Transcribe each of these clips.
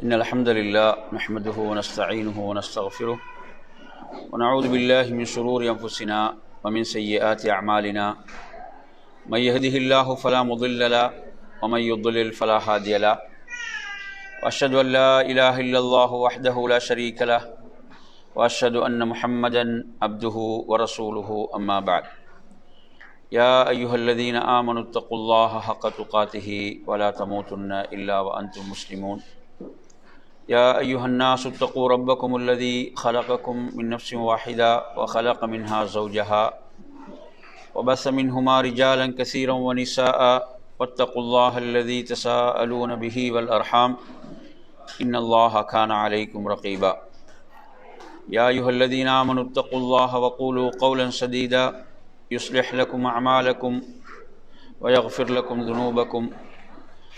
إن الحمد لله نحمده ونستعينه ونستغفره ونعوذ بالله من شرور أنفسنا ومن سيئات أعمالنا من يهده الله فلا مضل له ومن يضلل فلا هادي له وأشهد أن لا إله إلا الله وحده لا شريك له وأشهد أن محمدا عبده ورسوله أما بعد يا أيها الذين آمنوا اتقوا الله حق تقاته ولا تموتن إلا وأنتم مسلمون يا أيها الناس اتقوا ربكم الذي خلقكم من نفس واحدة وخلق منها زوجها وبث منهما رجالا كثيرا ونساء واتقوا الله الذي تساءلون به والأرحام إن الله كان عليكم رقيبا يا أيها الذين آمنوا اتقوا الله وقولوا قولا سديدا يصلح لكم أعمالكم ويغفر لكم ذنوبكم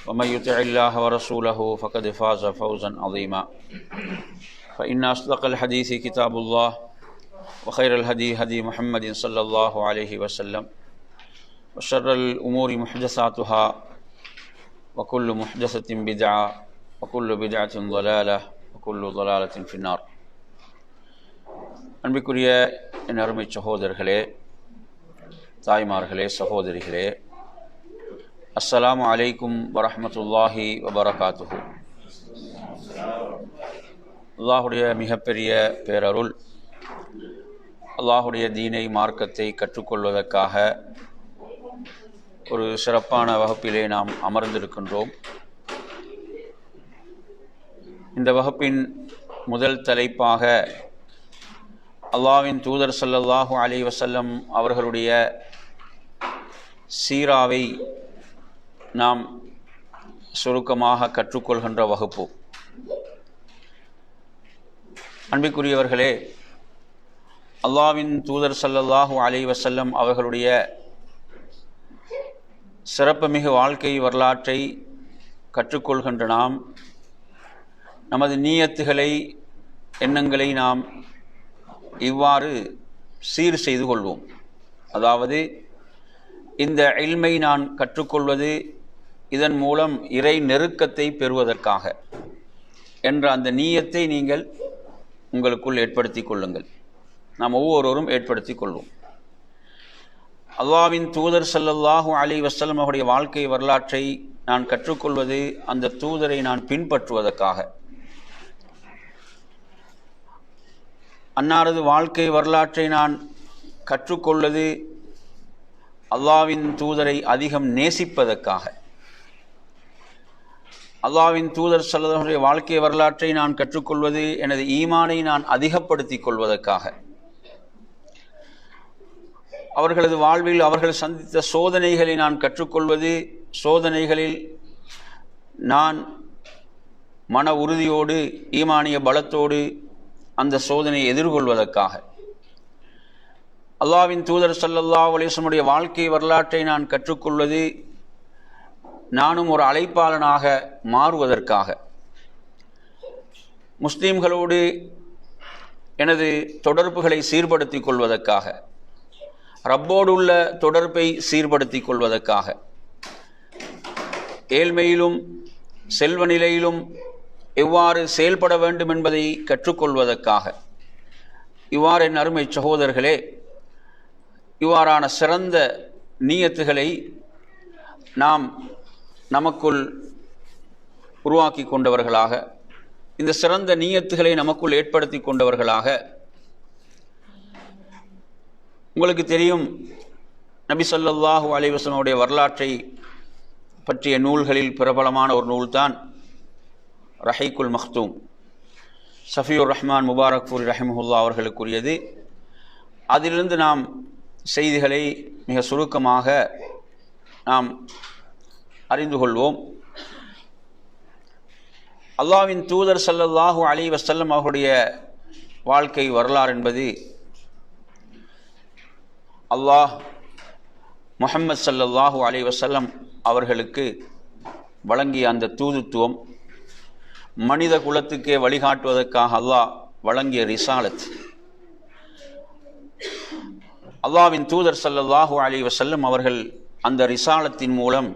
ومن يطع الله ورسوله فقد فاز فوزا عظيما فإن أصدق الحديث كتاب الله وخير الهدي هدي محمد صلى الله عليه وسلم وشر الأمور محدثاتها وكل محدثة بدعة وكل بدعة ضلالة وكل ضلالة في النار. அன்பிற்குரிய என் அருமை சகோதரர்களே, தாய்மார்களே, சகோதரிகளே, அஸ்ஸலாமு அலைக்கும் வரஹ்மத்துல்லாஹி வபரகாத்துஹு. அல்லாஹுடைய மிகப்பெரிய பேரருள், அல்லாஹுடைய தீனை மார்க்கத்தை கற்றுக்கொள்வதற்காக ஒரு சிறப்பான வகுப்பிலே நாம் அமர்ந்திருக்கின்றோம். இந்த வகுப்பின் முதல் தலைப்பாக அல்லாஹ்வின் தூதர் ஸல்லல்லாஹு அலைஹி வஸல்லம் அவர்களுடைய சீராவை நாம் சுருக்கமாக கற்றுக்கொள்கின்ற வகுப்பு. அன்பிற்குரியவர்களே, அல்லாஹ்வின் தூதர் ஸல்லல்லாஹு அலைஹி வஸல்லம் அவர்களுடைய சிறப்புமிகு வாழ்க்கை வரலாற்றை கற்றுக்கொள்கின்ற நாம் நமது நீயத்துகளை, எண்ணங்களை நாம் இவ்வாறு சீர் செய்து கொள்வோம். அதாவது, இந்த இல்மை நான் கற்றுக்கொள்வது இதன் மூலம் இறை நெருக்கத்தை பெறுவதற்காக என்ற அந்த நீயத்தை நீங்கள் உங்களுக்குள் ஏற்படுத்தி கொள்ளுங்கள். நாம் ஒவ்வொருவரும் ஏற்படுத்தி கொள்வோம். அல்லாஹ்வின் தூதர் ஸல்லல்லாஹு அலைஹி வஸல்லம் அவருடைய வாழ்க்கை வரலாற்றை நான் கற்றுக்கொள்வது அந்த தூதரை நான் பின்பற்றுவதற்காக. அன்னாரது வாழ்க்கை வரலாற்றை நான் கற்றுக்கொள்வது அல்லாஹ்வின் தூதரை அதிகம் நேசிப்பதற்காக. அல்லாஹ்வின் தூதர் ஸல்லல்லாஹு அலைஹி வஸல்லம் வாழ்க்கை வரலாற்றை நான் கற்றுக்கொள்வது எனது ஈமானை நான் அதிகப்படுத்திக் கொள்வதற்காக. அவர்களது வாழ்வில் அவர்கள் சந்தித்த சோதனைகளை நான் கற்றுக்கொள்வது, சோதனைகளில் நான் மன உறுதியோடு, ஈமானிய பலத்தோடு அந்த சோதனையை எதிர்கொள்வதற்காக. அல்லாஹ்வின் தூதர் ஸல்லல்லாஹு அலைஹி வஸல்லம் வாழ்க்கை வரலாற்றை நான் கற்றுக்கொள்வது நானும் ஒரு அழைப்பாளனாக மாறுவதற்காக. முஸ்லீம்களோடு எனது தொடர்புகளை சீர்படுத்திக் கொள்வதற்காக, ரப்போடு உள்ள தொடர்பை சீர்படுத்திக் கொள்வதற்காக, ஏழ்மையிலும் செல்வ நிலையிலும் எவ்வாறு செயல்பட வேண்டும் என்பதை கற்றுக்கொள்வதற்காக. இவ்வாறு என் அருமை சகோதரர்களே, இவ்வாறான சிறந்த நீயத்துகளை நாம் நமக்குள் உருவாக்கி கொண்டவர்களாக, இந்த சிறந்த நீயத்துகளை நமக்குள் ஏற்படுத்தி கொண்டவர்களாக. உங்களுக்கு தெரியும், நபி ஸல்லல்லாஹு அலைஹி வஸல்லம் வரலாற்றை பற்றிய நூல்களில் பிரபலமான ஒரு நூல்தான் ரஹீக்குல் மக்தூம். சஃபியுர் ரஹ்மான் முபாரக்பூரி ரஹிமஹுல்லா அவர்களுக்குரியது. அதிலிருந்து நாம் செய்திகளை மிக சுருக்கமாக நாம் அறிந்து கொள்வோம். அல்லாஹ்வின் தூதர் ஸல்லல்லாஹு அலைஹி வஸல்லம் அவருடைய வாழ்க்கை வரலாறு என்பது அல்லாஹ் முஹம்மது ஸல்லல்லாஹு அலைஹி வஸல்லம் அவர்களுக்கு வழங்கிய அந்த தூதுத்துவம், மனித குலத்துக்கே வழிகாட்டுவதற்காக அல்லாஹ் வழங்கிய ரிசாலத். அல்லாஹ்வின் தூதர் ஸல்லல்லாஹு அலைஹி வஸல்லம் அவர்கள் அந்த ரிசாலத்தின் மூலம்,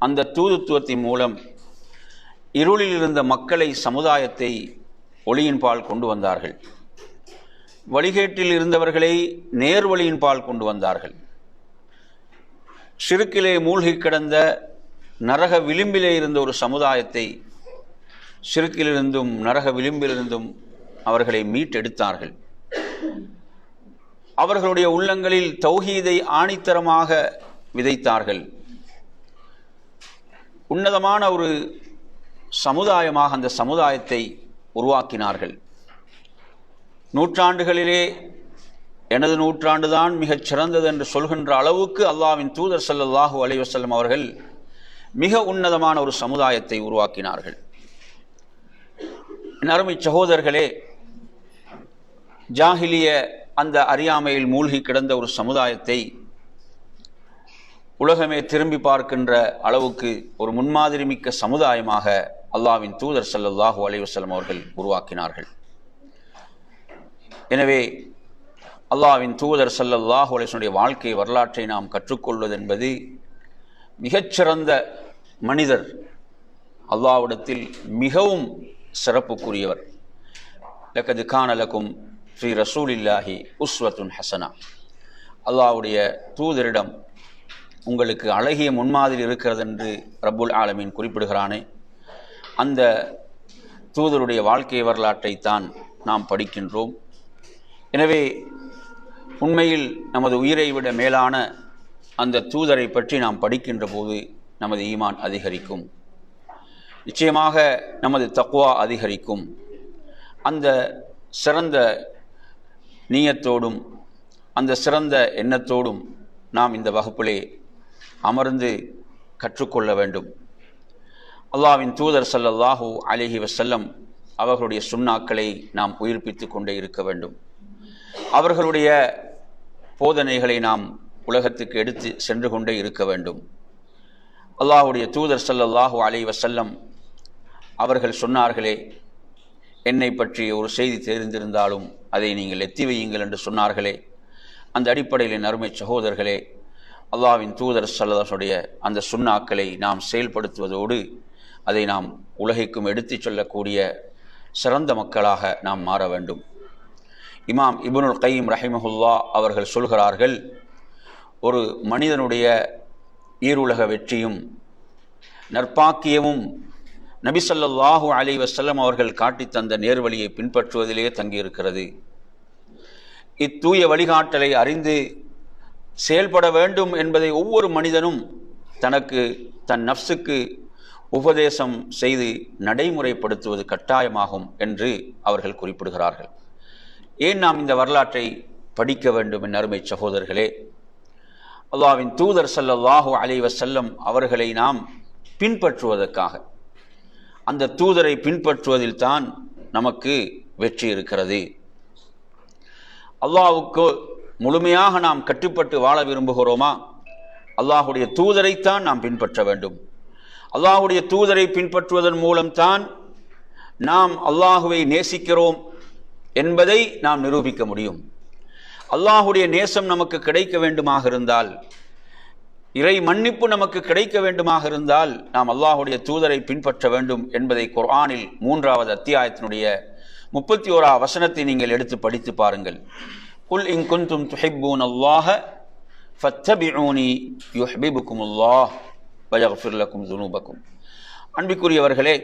அந்த தூதுத்துவத்தின் மூலம் இருளில் இருந்த மக்களை, சமுதாயத்தை ஒளியின் பால் கொண்டு வந்தார்கள். வழிகேட்டில் இருந்தவர்களை நேர்வழியின் பால் கொண்டு வந்தார்கள். ஷிர்கிலே மூழ்கி கிடந்த நரக விளிம்பிலே இருந்த ஒரு சமுதாயத்தை ஷிர்கிலிருந்தும் நரக விளிம்பிலிருந்தும் அவர்களை மீட்டெடுத்தார்கள். அவர்களுடைய உள்ளங்களில் தௌஹீதை ஆணித்தரமாக விதைத்தார்கள். உன்னதமான ஒரு சமுதாயமாக அந்த சமுதாயத்தை உருவாக்கினார்கள். நூற்றாண்டுகளிலே எனது நூற்றாண்டுதான் மிகச் சிறந்தது என்று சொல்கின்ற அளவுக்கு அல்லாஹ்வின் தூதர் ஸல்லல்லாஹு அலைஹி வஸல்லம் அவர்கள் மிக உன்னதமான ஒரு சமுதாயத்தை உருவாக்கினார்கள். என் அருமை சகோதரர்களே, ஜாஹிலிய அந்த அறியாமையில் மூழ்கி கிடந்த ஒரு சமுதாயத்தை உலகமே திரும்பி பார்க்கின்ற அளவுக்கு ஒரு முன்மாதிரி மிக்க சமுதாயமாக அல்லாஹ்வின் தூதர் ஸல்லல்லாஹு அலைஹி வஸல்லம் அவர்கள் உருவாக்கினார்கள். எனவே அல்லாஹ்வின் தூதர் ஸல்லல்லாஹு அலைஹி வஸல்லம் வாழ்க்கை வரலாற்றை நாம் கற்றுக்கொள்வது என்பது மிகச்சிறந்த மனிதர், அல்லாஹ்விடத்தில் மிகவும் சிறப்புக்குரியவர். லக்கது கான லக்கும் ஃபீ ரசூலில்லாஹி உஸ்வத்துன் ஹஸனா, அல்லாஹ்வுடைய தூதரிடம் உங்களுக்கு அழகிய முன்மாதிரி இருக்கிறது என்று ரப்புல் ஆலமீன் குறிப்பிடுகிறானே, அந்த தூதருடைய வாழ்க்கை வரலாற்றை தான் நாம் படிக்கின்றோம். எனவே உண்மையில் நமது உயிரை விட மேலான அந்த தூதரை பற்றி நாம் படிக்கின்ற போது நமது ஈமான் அதிகரிக்கும், நிச்சயமாக நமது தக்வா அதிகரிக்கும். அந்த சிறந்த நீயத்தோடும் அந்த சிறந்த எண்ணத்தோடும் நாம் இந்த வகுப்பிலே அமர்ந்து கற்றுக்கொள்ள வேண்டும். அல்லாஹ்வின் தூதர் ஸல்லல்லாஹு அலைஹி வஸல்லம் அவர்களுடைய சுன்னாக்களை நாம் உயிர்ப்பித்து கொண்டே இருக்க வேண்டும். அவர்களுடைய போதனைகளை நாம் உலகத்துக்கு எடுத்து சென்று கொண்டே இருக்க வேண்டும். அல்லாஹ்வுடைய தூதர் ஸல்லல்லாஹு அலைஹி வஸல்லம் அவர்கள் சொன்னார்களே, என்னை பற்றி ஒரு செய்தி தெரிந்திருந்தாலும் அதை நீங்கள் எத்தி வையுங்கள் என்று சொன்னார்களே, அந்த அடிப்படையில் என் அருமை சகோதரர்களே, அல்லாஹ்வின் தூதர் ஸல்லல்லாஹு அலைஹி அந்த சுன்னாக்களை நாம் செயல்படுத்துவதோடு அதை நாம் உலகிற்கும் எடுத்துச் சொல்லக்கூடிய சிறந்த மக்களாக நாம் மாற வேண்டும். இமாம் இப்னுல் கையிம் ரஹிமஹுல்லா அவர்கள் சொல்கிறார்கள், ஒரு மனிதனுடைய ஈருலக வெற்றியும் நற்பாக்கியமும் நபி ஸல்லல்லாஹு அலைஹி வஸல்லம் அவர்கள் காட்டி தந்த நேர்வழியை பின்பற்றுவதிலே தங்கியிருக்கிறது. இத்தூய வழிகாட்டலை அறிந்து செயல்பட வேண்டும் என்பதை ஒவ்வொரு மனிதனும் தனக்கு தன் நஃப்ஸுக்கு உபதேசம் செய்து நடைமுறைப்படுத்துவது கட்டாயமாகும் என்று அவர்கள் குறிப்பிடுகிறார்கள். ஏன் நாம் இந்த வரலாற்றை படிக்க வேண்டும் என் அருமை சகோதரர்களே? அல்லாஹ்வின் தூதர் ஸல்லல்லாஹு அலைஹி வஸல்லம் அவர்களை நாம் பின்பற்றுவதற்காக, அந்த தூதரை பின்பற்றுவதில் தான் நமக்கு வெற்றி இருக்கிறது. அல்லாஹ்வுக்கு முழுமையாக நாம் கட்டுப்பட்டு வாழ விரும்புகிறோமா? அல்லாஹ்வுடைய தூதரைத்தான் நாம் பின்பற்ற வேண்டும். அல்லாஹ்வுடைய தூதரை பின்பற்றுவதன் மூலம்தான் நாம் அல்லாஹுவை நேசிக்கிறோம் என்பதை நாம் நிரூபிக்க முடியும். அல்லாஹுடைய நேசம் நமக்கு கிடைக்க வேண்டுமாக இருந்தால், இறை மன்னிப்பு நமக்கு கிடைக்க வேண்டுமாக இருந்தால், நாம் அல்லாஹுடைய தூதரை பின்பற்ற வேண்டும் என்பதை குர்ஆனில் 3வது அத்தியாயத்தினுடைய 31வது வசனத்தை நீங்கள் எடுத்து படித்து பாருங்கள். குல் இன் குன்தும் துஹிப்பூனல்லாஹ ஃபத்தபிஊனி யுஹ்பிபுகுமுல்லாஹ் வ யக்ஃபிர் லக்கும் ذுனூபக்கும். அன்பிற்குரியவர்களே,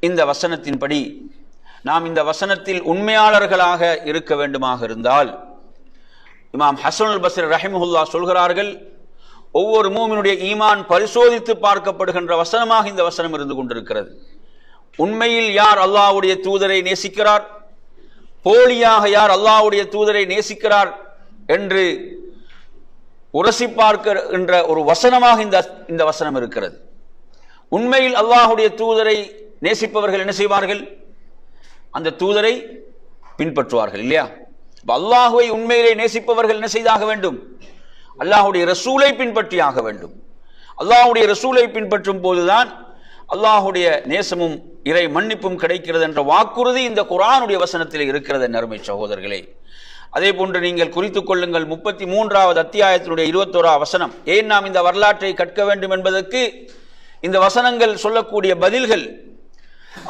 இந்த வசனத்தின்படி நாம் இந்த வசனத்தில் உண்மையாளர்களாக இருக்க வேண்டுமாக இருந்தால், இமாம் ஹஸனுல் பஸ்ரி ரஹிமஹுல்லா சொல்கிறார்கள், ஒவ்வொரு மூமினுடைய ஈமான் பரிசோதித்து பார்க்கப்படுகின்ற வசனமாக இந்த வசனம் இருந்து கொண்டிருக்கிறது. உண்மையில் யார் அல்லாஹ்வுடைய தூதரை நேசிக்கிறார், போலியாக யார் அல்லாஹ்வுடைய தூதரை நேசிக்கிறார் என்று உரசி பார்க்கின்ற ஒரு வசனமாக இந்த வசனம் இருக்கிறது. உண்மையில் அல்லாஹ்வுடைய தூதரை நேசிப்பவர்கள் என்ன செய்வார்கள்? அந்த தூதரை பின்பற்றுவார்கள், இல்லையா? அல்லாஹுவை உண்மையிலே நேசிப்பவர்கள் என்ன செய்தாக வேண்டும்? அல்லாஹுடைய ரசூலை பின்பற்றியாக வேண்டும். அல்லாஹுடைய ரசூலை பின்பற்றும் போதுதான் அல்லாஹுடைய நேசமும் இறை மன்னிப்பும் கிடைக்கிறது என்ற வாக்குறுதி இந்த குர்ஆனுடைய வசனத்தில் இருக்கிறது அருமை சகோதரர்களே. அதே போன்று நீங்கள் குறித்துக் கொள்ளுங்கள், 33வது அத்தியாயத்தினுடைய 21வது வசனம். ஏன் நாம் இந்த வரலாற்றை கற்க வேண்டும் என்பதற்கு இந்த வசனங்கள் சொல்லக்கூடிய பதில்கள்.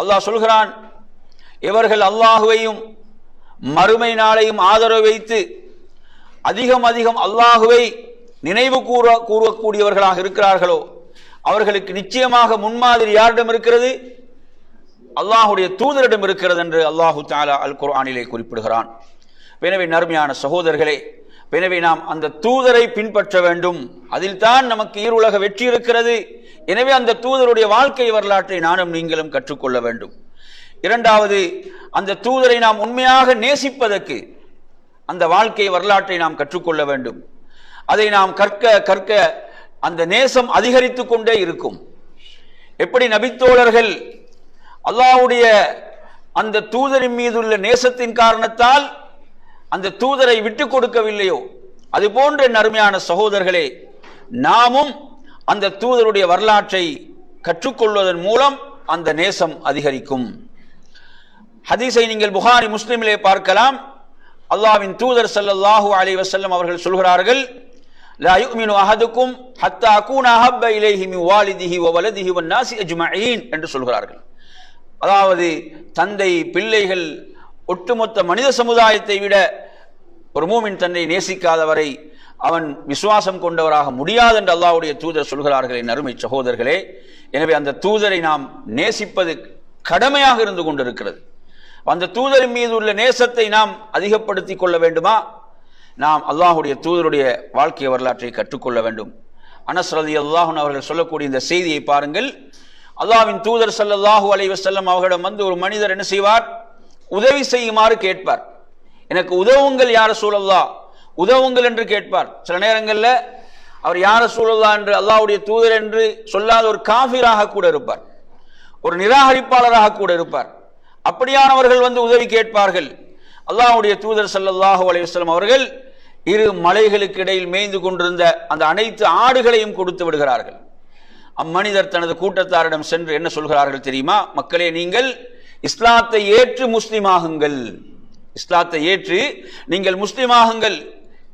அல்லாஹ் சொல்கிறான், இவர்கள் அல்லாஹுவையும் மறுமை நாளையும் ஆதரவு வைத்து அதிகம் அதிகம் அல்லாஹுவை நினைவு கூறக்கூடியவர்களாக இருக்கிறார்களோ அவர்களுக்கு நிச்சயமாக முன்மாதிரி யாரிடம் இருக்கிறது? அல்லாஹுடைய தூதரிடம் இருக்கிறது என்று அல்லாஹு தஆலா அல் குர்ஆனிலே குறிப்பிடுகிறான். எனவே நறுமையான சகோதரர்களே, எனவே நாம் அந்த தூதரை பின்பற்ற வேண்டும். அதில் தான் நமக்கு ஈருலக வெற்றி இருக்கிறது. எனவே அந்த தூதருடைய வாழ்க்கை வரலாற்றை நானும் நீங்களும் கற்றுக்கொள்ள வேண்டும். இரண்டாவது, அந்த தூதரை நாம் உண்மையாக நேசிப்பதற்கு அந்த வாழ்க்கை வரலாற்றை நாம் கற்றுக்கொள்ள வேண்டும். அதை நாம் கற்க கற்க அந்த நேசம் அதிகரித்து கொண்டே இருக்கும். எப்படி நபித்தோழர்கள் அல்லாஹ்வுடைய அந்த தூதரின் மீதுள்ள நேசத்தின் காரணத்தால் அந்த தூதரை விட்டு கொடுக்கவில்லையோ, அது போன்ற நறுமையான சகோதரர்களே, நாமும் அந்த தூதருடைய வரலாற்றை கற்றுக்கொள்வதன் மூலம் அந்த நேசம் அதிகரிக்கும். ஹதீஸை நீங்கள் புகாரி முஸ்லிமிலே பார்க்கலாம். அல்லாஹ்வின் தூதர் ஸல்லல்லாஹு அலைஹி வஸல்லம் அவர்கள் சொல்கிறார்கள், லா யுமினு அஹதுக்கும் ஹத்தா அகூன அஹப்ப இலைஹி மின் வாலிதிஹி வ வலதிஹி வன் நாஸி அஜ்மஈன் என்று சொல்கிறார்கள். அதாவது தந்தை, பிள்ளைகள், ஒட்டுமொத்த மனித சமுதாயத்தை விட ஒரு மூமின் தன்னை நேசிக்காதவரை அவன் விசுவாசம் கொண்டவராக முடியாது என்று அல்லாஹ்வுடைய தூதர் சொல்கிறார்கள். என் அருமை சகோதரர்களே, எனவே அந்த தூதரை நாம் நேசிப்பது கடமையாக இருந்து கொண்டிருக்கிறது. அந்த தூதரின் மீது உள்ள நேசத்தை நாம் அதிகப்படுத்திக் கொள்ள வேண்டுமா? நாம் அல்லாஹ்வுடைய தூதருடைய வாழ்க்கை வரலாற்றை கற்றுக்கொள்ள வேண்டும். அனஸ் ரலியல்லாஹு அன்ஹு அவர்கள் சொல்லக்கூடிய இந்த செய்தியை பாருங்கள். அல்லாஹ்வின் தூதர் ஸல்லல்லாஹு அலைஹி வஸல்லம் அவர்களிடம் வந்து ஒரு மனிதர் என்ன செய்வார்? உதவி செய்யுமாறு கேட்பார். எனக்கு உதவுங்கள் யா ரசூலல்லாஹ், உதவுங்கள் என்று கேட்பார். சில நேரங்களில் அவர் யா ரசூலல்லாஹ் என்று அல்லாஹ்வுடைய தூதர் என்று சொல்லாத ஒரு காஃபிராக கூட இருப்பார், ஒரு நிராகரிப்பாளராக கூட இருப்பார். அப்படியானவர்கள் வந்து உதவி கேட்பார்கள். அல்லாஹ்வுடைய தூதர் ஸல்லல்லாஹு அலைஹி வஸல்லம் அவர்கள் இரு மலைகளுக்கு இடையில் மேய்ந்து கொண்டிருந்த அந்த அனைத்து ஆடுகளையும் கொடுத்து விடுகிறார்கள். அம்மனிதர் தனது கூட்டத்தாரிடம் சென்று என்ன சொல்கிறார்கள் தெரியுமா? மக்களே, நீங்கள் இஸ்லாத்தை ஏற்று முஸ்லிமாகுங்கள், இஸ்லாத்தை ஏற்று நீங்கள் முஸ்லிமாகுங்கள்.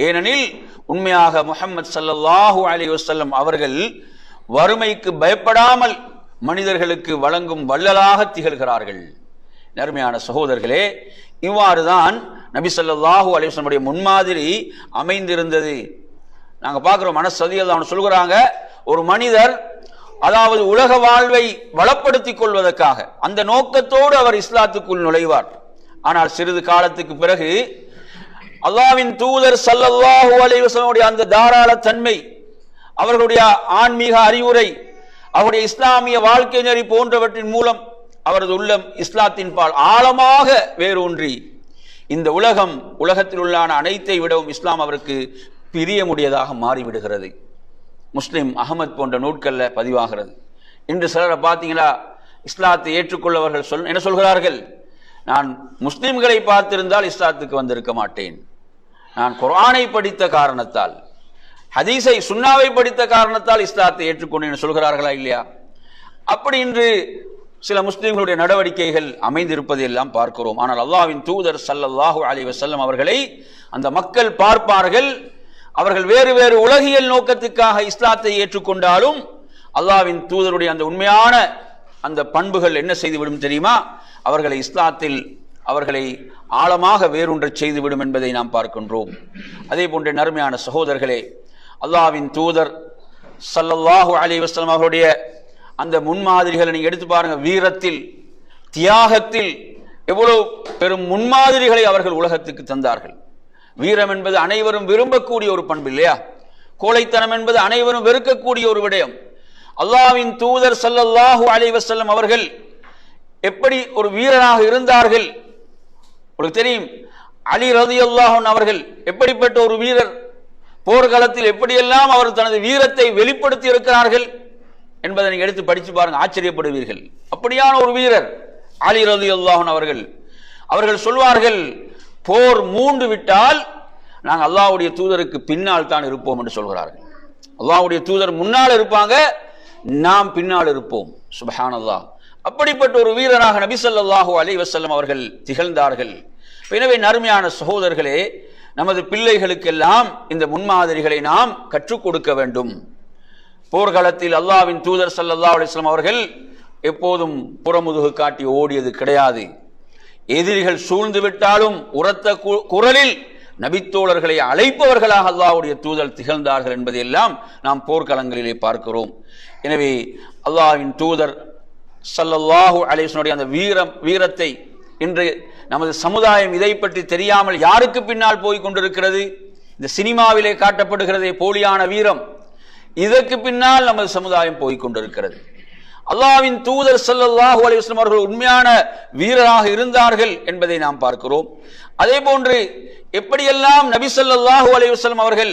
ஏனெனில் உண்மையாக முஹம்மது ஸல்லல்லாஹு அலைஹி வஸல்லம் அவர்கள் வறுமைக்கு பயப்படாமல் மனிதர்களுக்கு வழங்கும் வள்ளலாக திகழ்கிறார்கள். நறுமையான சகோதரர்களே, இவ்வாறுதான் நபி ஸல்லல்லாஹு அலைஹி வஸல்லம் முன்மாதிரி அமைந்திருந்தது. நாங்க பார்க்கிறோம். அனஸ் ரலியல்லாஹு அன்ஹு சொல்கிறாங்க, ஒரு மனிதர் அதாவது உலக வாழ்வை வளப்படுத்திக் கொள்வதற்காக அந்த நோக்கத்தோடு அவர் இஸ்லாத்துக்குள் நுழைவார். ஆனால் சிறிது காலத்துக்கு பிறகு அல்லாஹ்வின் தூதர் ஸல்லல்லாஹு அலைஹி வஸல்லம் அந்த தாராள தன்மை, அவர்களுடைய ஆன்மீக அறிவுரை, அவருடைய இஸ்லாமிய வாழ்க்கை நெறி போன்றவற்றின் மூலம் அவரது உள்ளம் இஸ்லாத்தின் பால் ஆழமாக வேரூன்றி இந்த உலகத்தில் உள்ள அனைத்தை விடவும் இஸ்லாம் அவருக்கு பிரியமுடையதாக மாறிவிடுகிறது. முஸ்லிம், அஹமத் போன்ற நூட்களில் பதிவாகிறது. இன்று சிலரை பார்த்தீங்களா, இஸ்லாத்தை ஏற்றுக்கொள்ளவர்கள் என்ன சொல்கிறார்கள்? நான் முஸ்லிம்களை பார்த்திருந்தால் இஸ்லாத்துக்கு வந்திருக்க மாட்டேன், நான் குர்ஆனை படித்த காரணத்தால், ஹதீஸை சுன்னாவை படித்த காரணத்தால் இஸ்லாத்தை ஏற்றுக்கொண்டேன் சொல்கிறார்களா இல்லையா? அப்படி இன்று சில முஸ்லிம்களுடைய நடவடிக்கைகள் அமைந்திருப்பதை எல்லாம் பார்க்கிறோம். ஆனால் அல்லாஹ்வின் தூதர் ஸல்லல்லாஹு அலைஹி வஸல்லம் அவர்களை அந்த மக்கள் பார்ப்பார்கள். அவர்கள் வேறு வேறு உலகியல் நோக்கத்துக்காக இஸ்லாத்தை ஏற்றுக்கொண்டாலும் அல்லாஹ்வின் தூதருடைய அந்த உண்மையான அந்த பண்புகள் என்ன செய்துவிடும் தெரியுமா? அவர்களை இஸ்லாத்தில் அவர்களை ஆழமாக வேரூன்றச் செய்துவிடும் என்பதை நாம் பார்க்கின்றோம். அதே போன்ற நறுமையான சகோதரர்களே, அல்லாஹ்வின் தூதர் ஸல்லல்லாஹு அலைஹி வஸல்லம் அவருடைய அந்த முன்மாதிரிகளை நீங்க எடுத்து பாருங்க. வீரத்தில், தியாகத்தில் எவ்வளவு பெரும் முன்மாதிரிகளை அவர்கள் உலகத்துக்கு தந்தார்கள். வீரம் என்பது அனைவரும் விரும்பக்கூடிய ஒரு பண்பு இல்லையா? கோழைத்தனம் என்பது அனைவரும் வெறுக்கக்கூடிய ஒரு விடயம். அல்லாஹ்வின் தூதர் ஸல்லல்லாஹு அலைஹி வஸல்லம் அவர்கள் எப்படி ஒரு வீரராக இருந்தார்கள் உங்களுக்கு தெரியும். அலி ரலியல்லாஹு அன்ஹு அவர்கள் எப்படிப்பட்ட ஒரு வீரர், போர்க்களத்தில் எப்படியெல்லாம் அவர் தனது வீரத்தை வெளிப்படுத்தி இருக்கிறார்கள் என்பதை நீங்க எடுத்து படிச்சு பாருங்க, ஆச்சரியப்படுவீர்கள். அப்படியான ஒரு வீரர் அலி ரலியல்லாஹு அன்ஹு அவர்கள் சொல்வார்கள், போர் மூண்டு விட்டால் நாங்கள் அல்லாஹ்வுடைய தூதருக்கு பின்னால் தான் இருப்போம் என்று சொல்கிறார்கள். அல்லாஹ்வுடைய தூதர் முன்னால் இருப்பாங்க, நாம் பின்னால் இருப்போம். சுப்ஹானல்லாஹ். அப்படிப்பட்ட ஒரு வீரராக நபி ஸல்லல்லாஹு அலைஹி வஸல்லம் அவர்கள் திகழ்ந்தார்கள். எனவே நறுமையான சகோதரர்களே, நமது பிள்ளைகளுக்கெல்லாம் இந்த முன்மாதிரிகளை நாம் கற்றுக் கொடுக்க வேண்டும். போர்க்களத்தில் அல்லாஹ்வின் தூதர் ஸல்லல்லாஹு அலைஹி வஸல்லம் அவர்கள் எப்போதும் புறமுதுகு காட்டி ஓடியது கிடையாது. எதிரிகள் சூழ்ந்து விட்டாலும் உரத்த குரலில் நபித்தோழர்களை அழைப்பவர்களாக அல்லாஹ்வுடைய தூதர் திகழ்ந்தார்கள் என்பதையெல்லாம் நாம் போர்க்களங்களிலே பார்க்கிறோம். எனவே அல்லாஹ்வின் தூதர் ஸல்லல்லாஹு அலைஹி வஸல்லம் அந்த வீரத்தை இன்று நமது சமுதாயம் இதை பற்றி தெரியாமல் யாருக்கு பின்னால் போய் கொண்டிருக்கிறது? இந்த சினிமாவிலே காட்டப்படுகிறதே போலியான வீரம், இதற்கு பின்னால் நமது சமுதாயம் போய் கொண்டிருக்கிறது. அல்லாஹ்வின் தூதர் ஸல்லல்லாஹு அலைஹி வஸல்லம் அவர்கள் உண்மையான வீரராக இருந்தார்கள் என்பதை நாம் பார்க்கிறோம். அதே போன்று எப்படியெல்லாம் நபி ஸல்லல்லாஹு அலைஹி வஸல்லம் அவர்கள்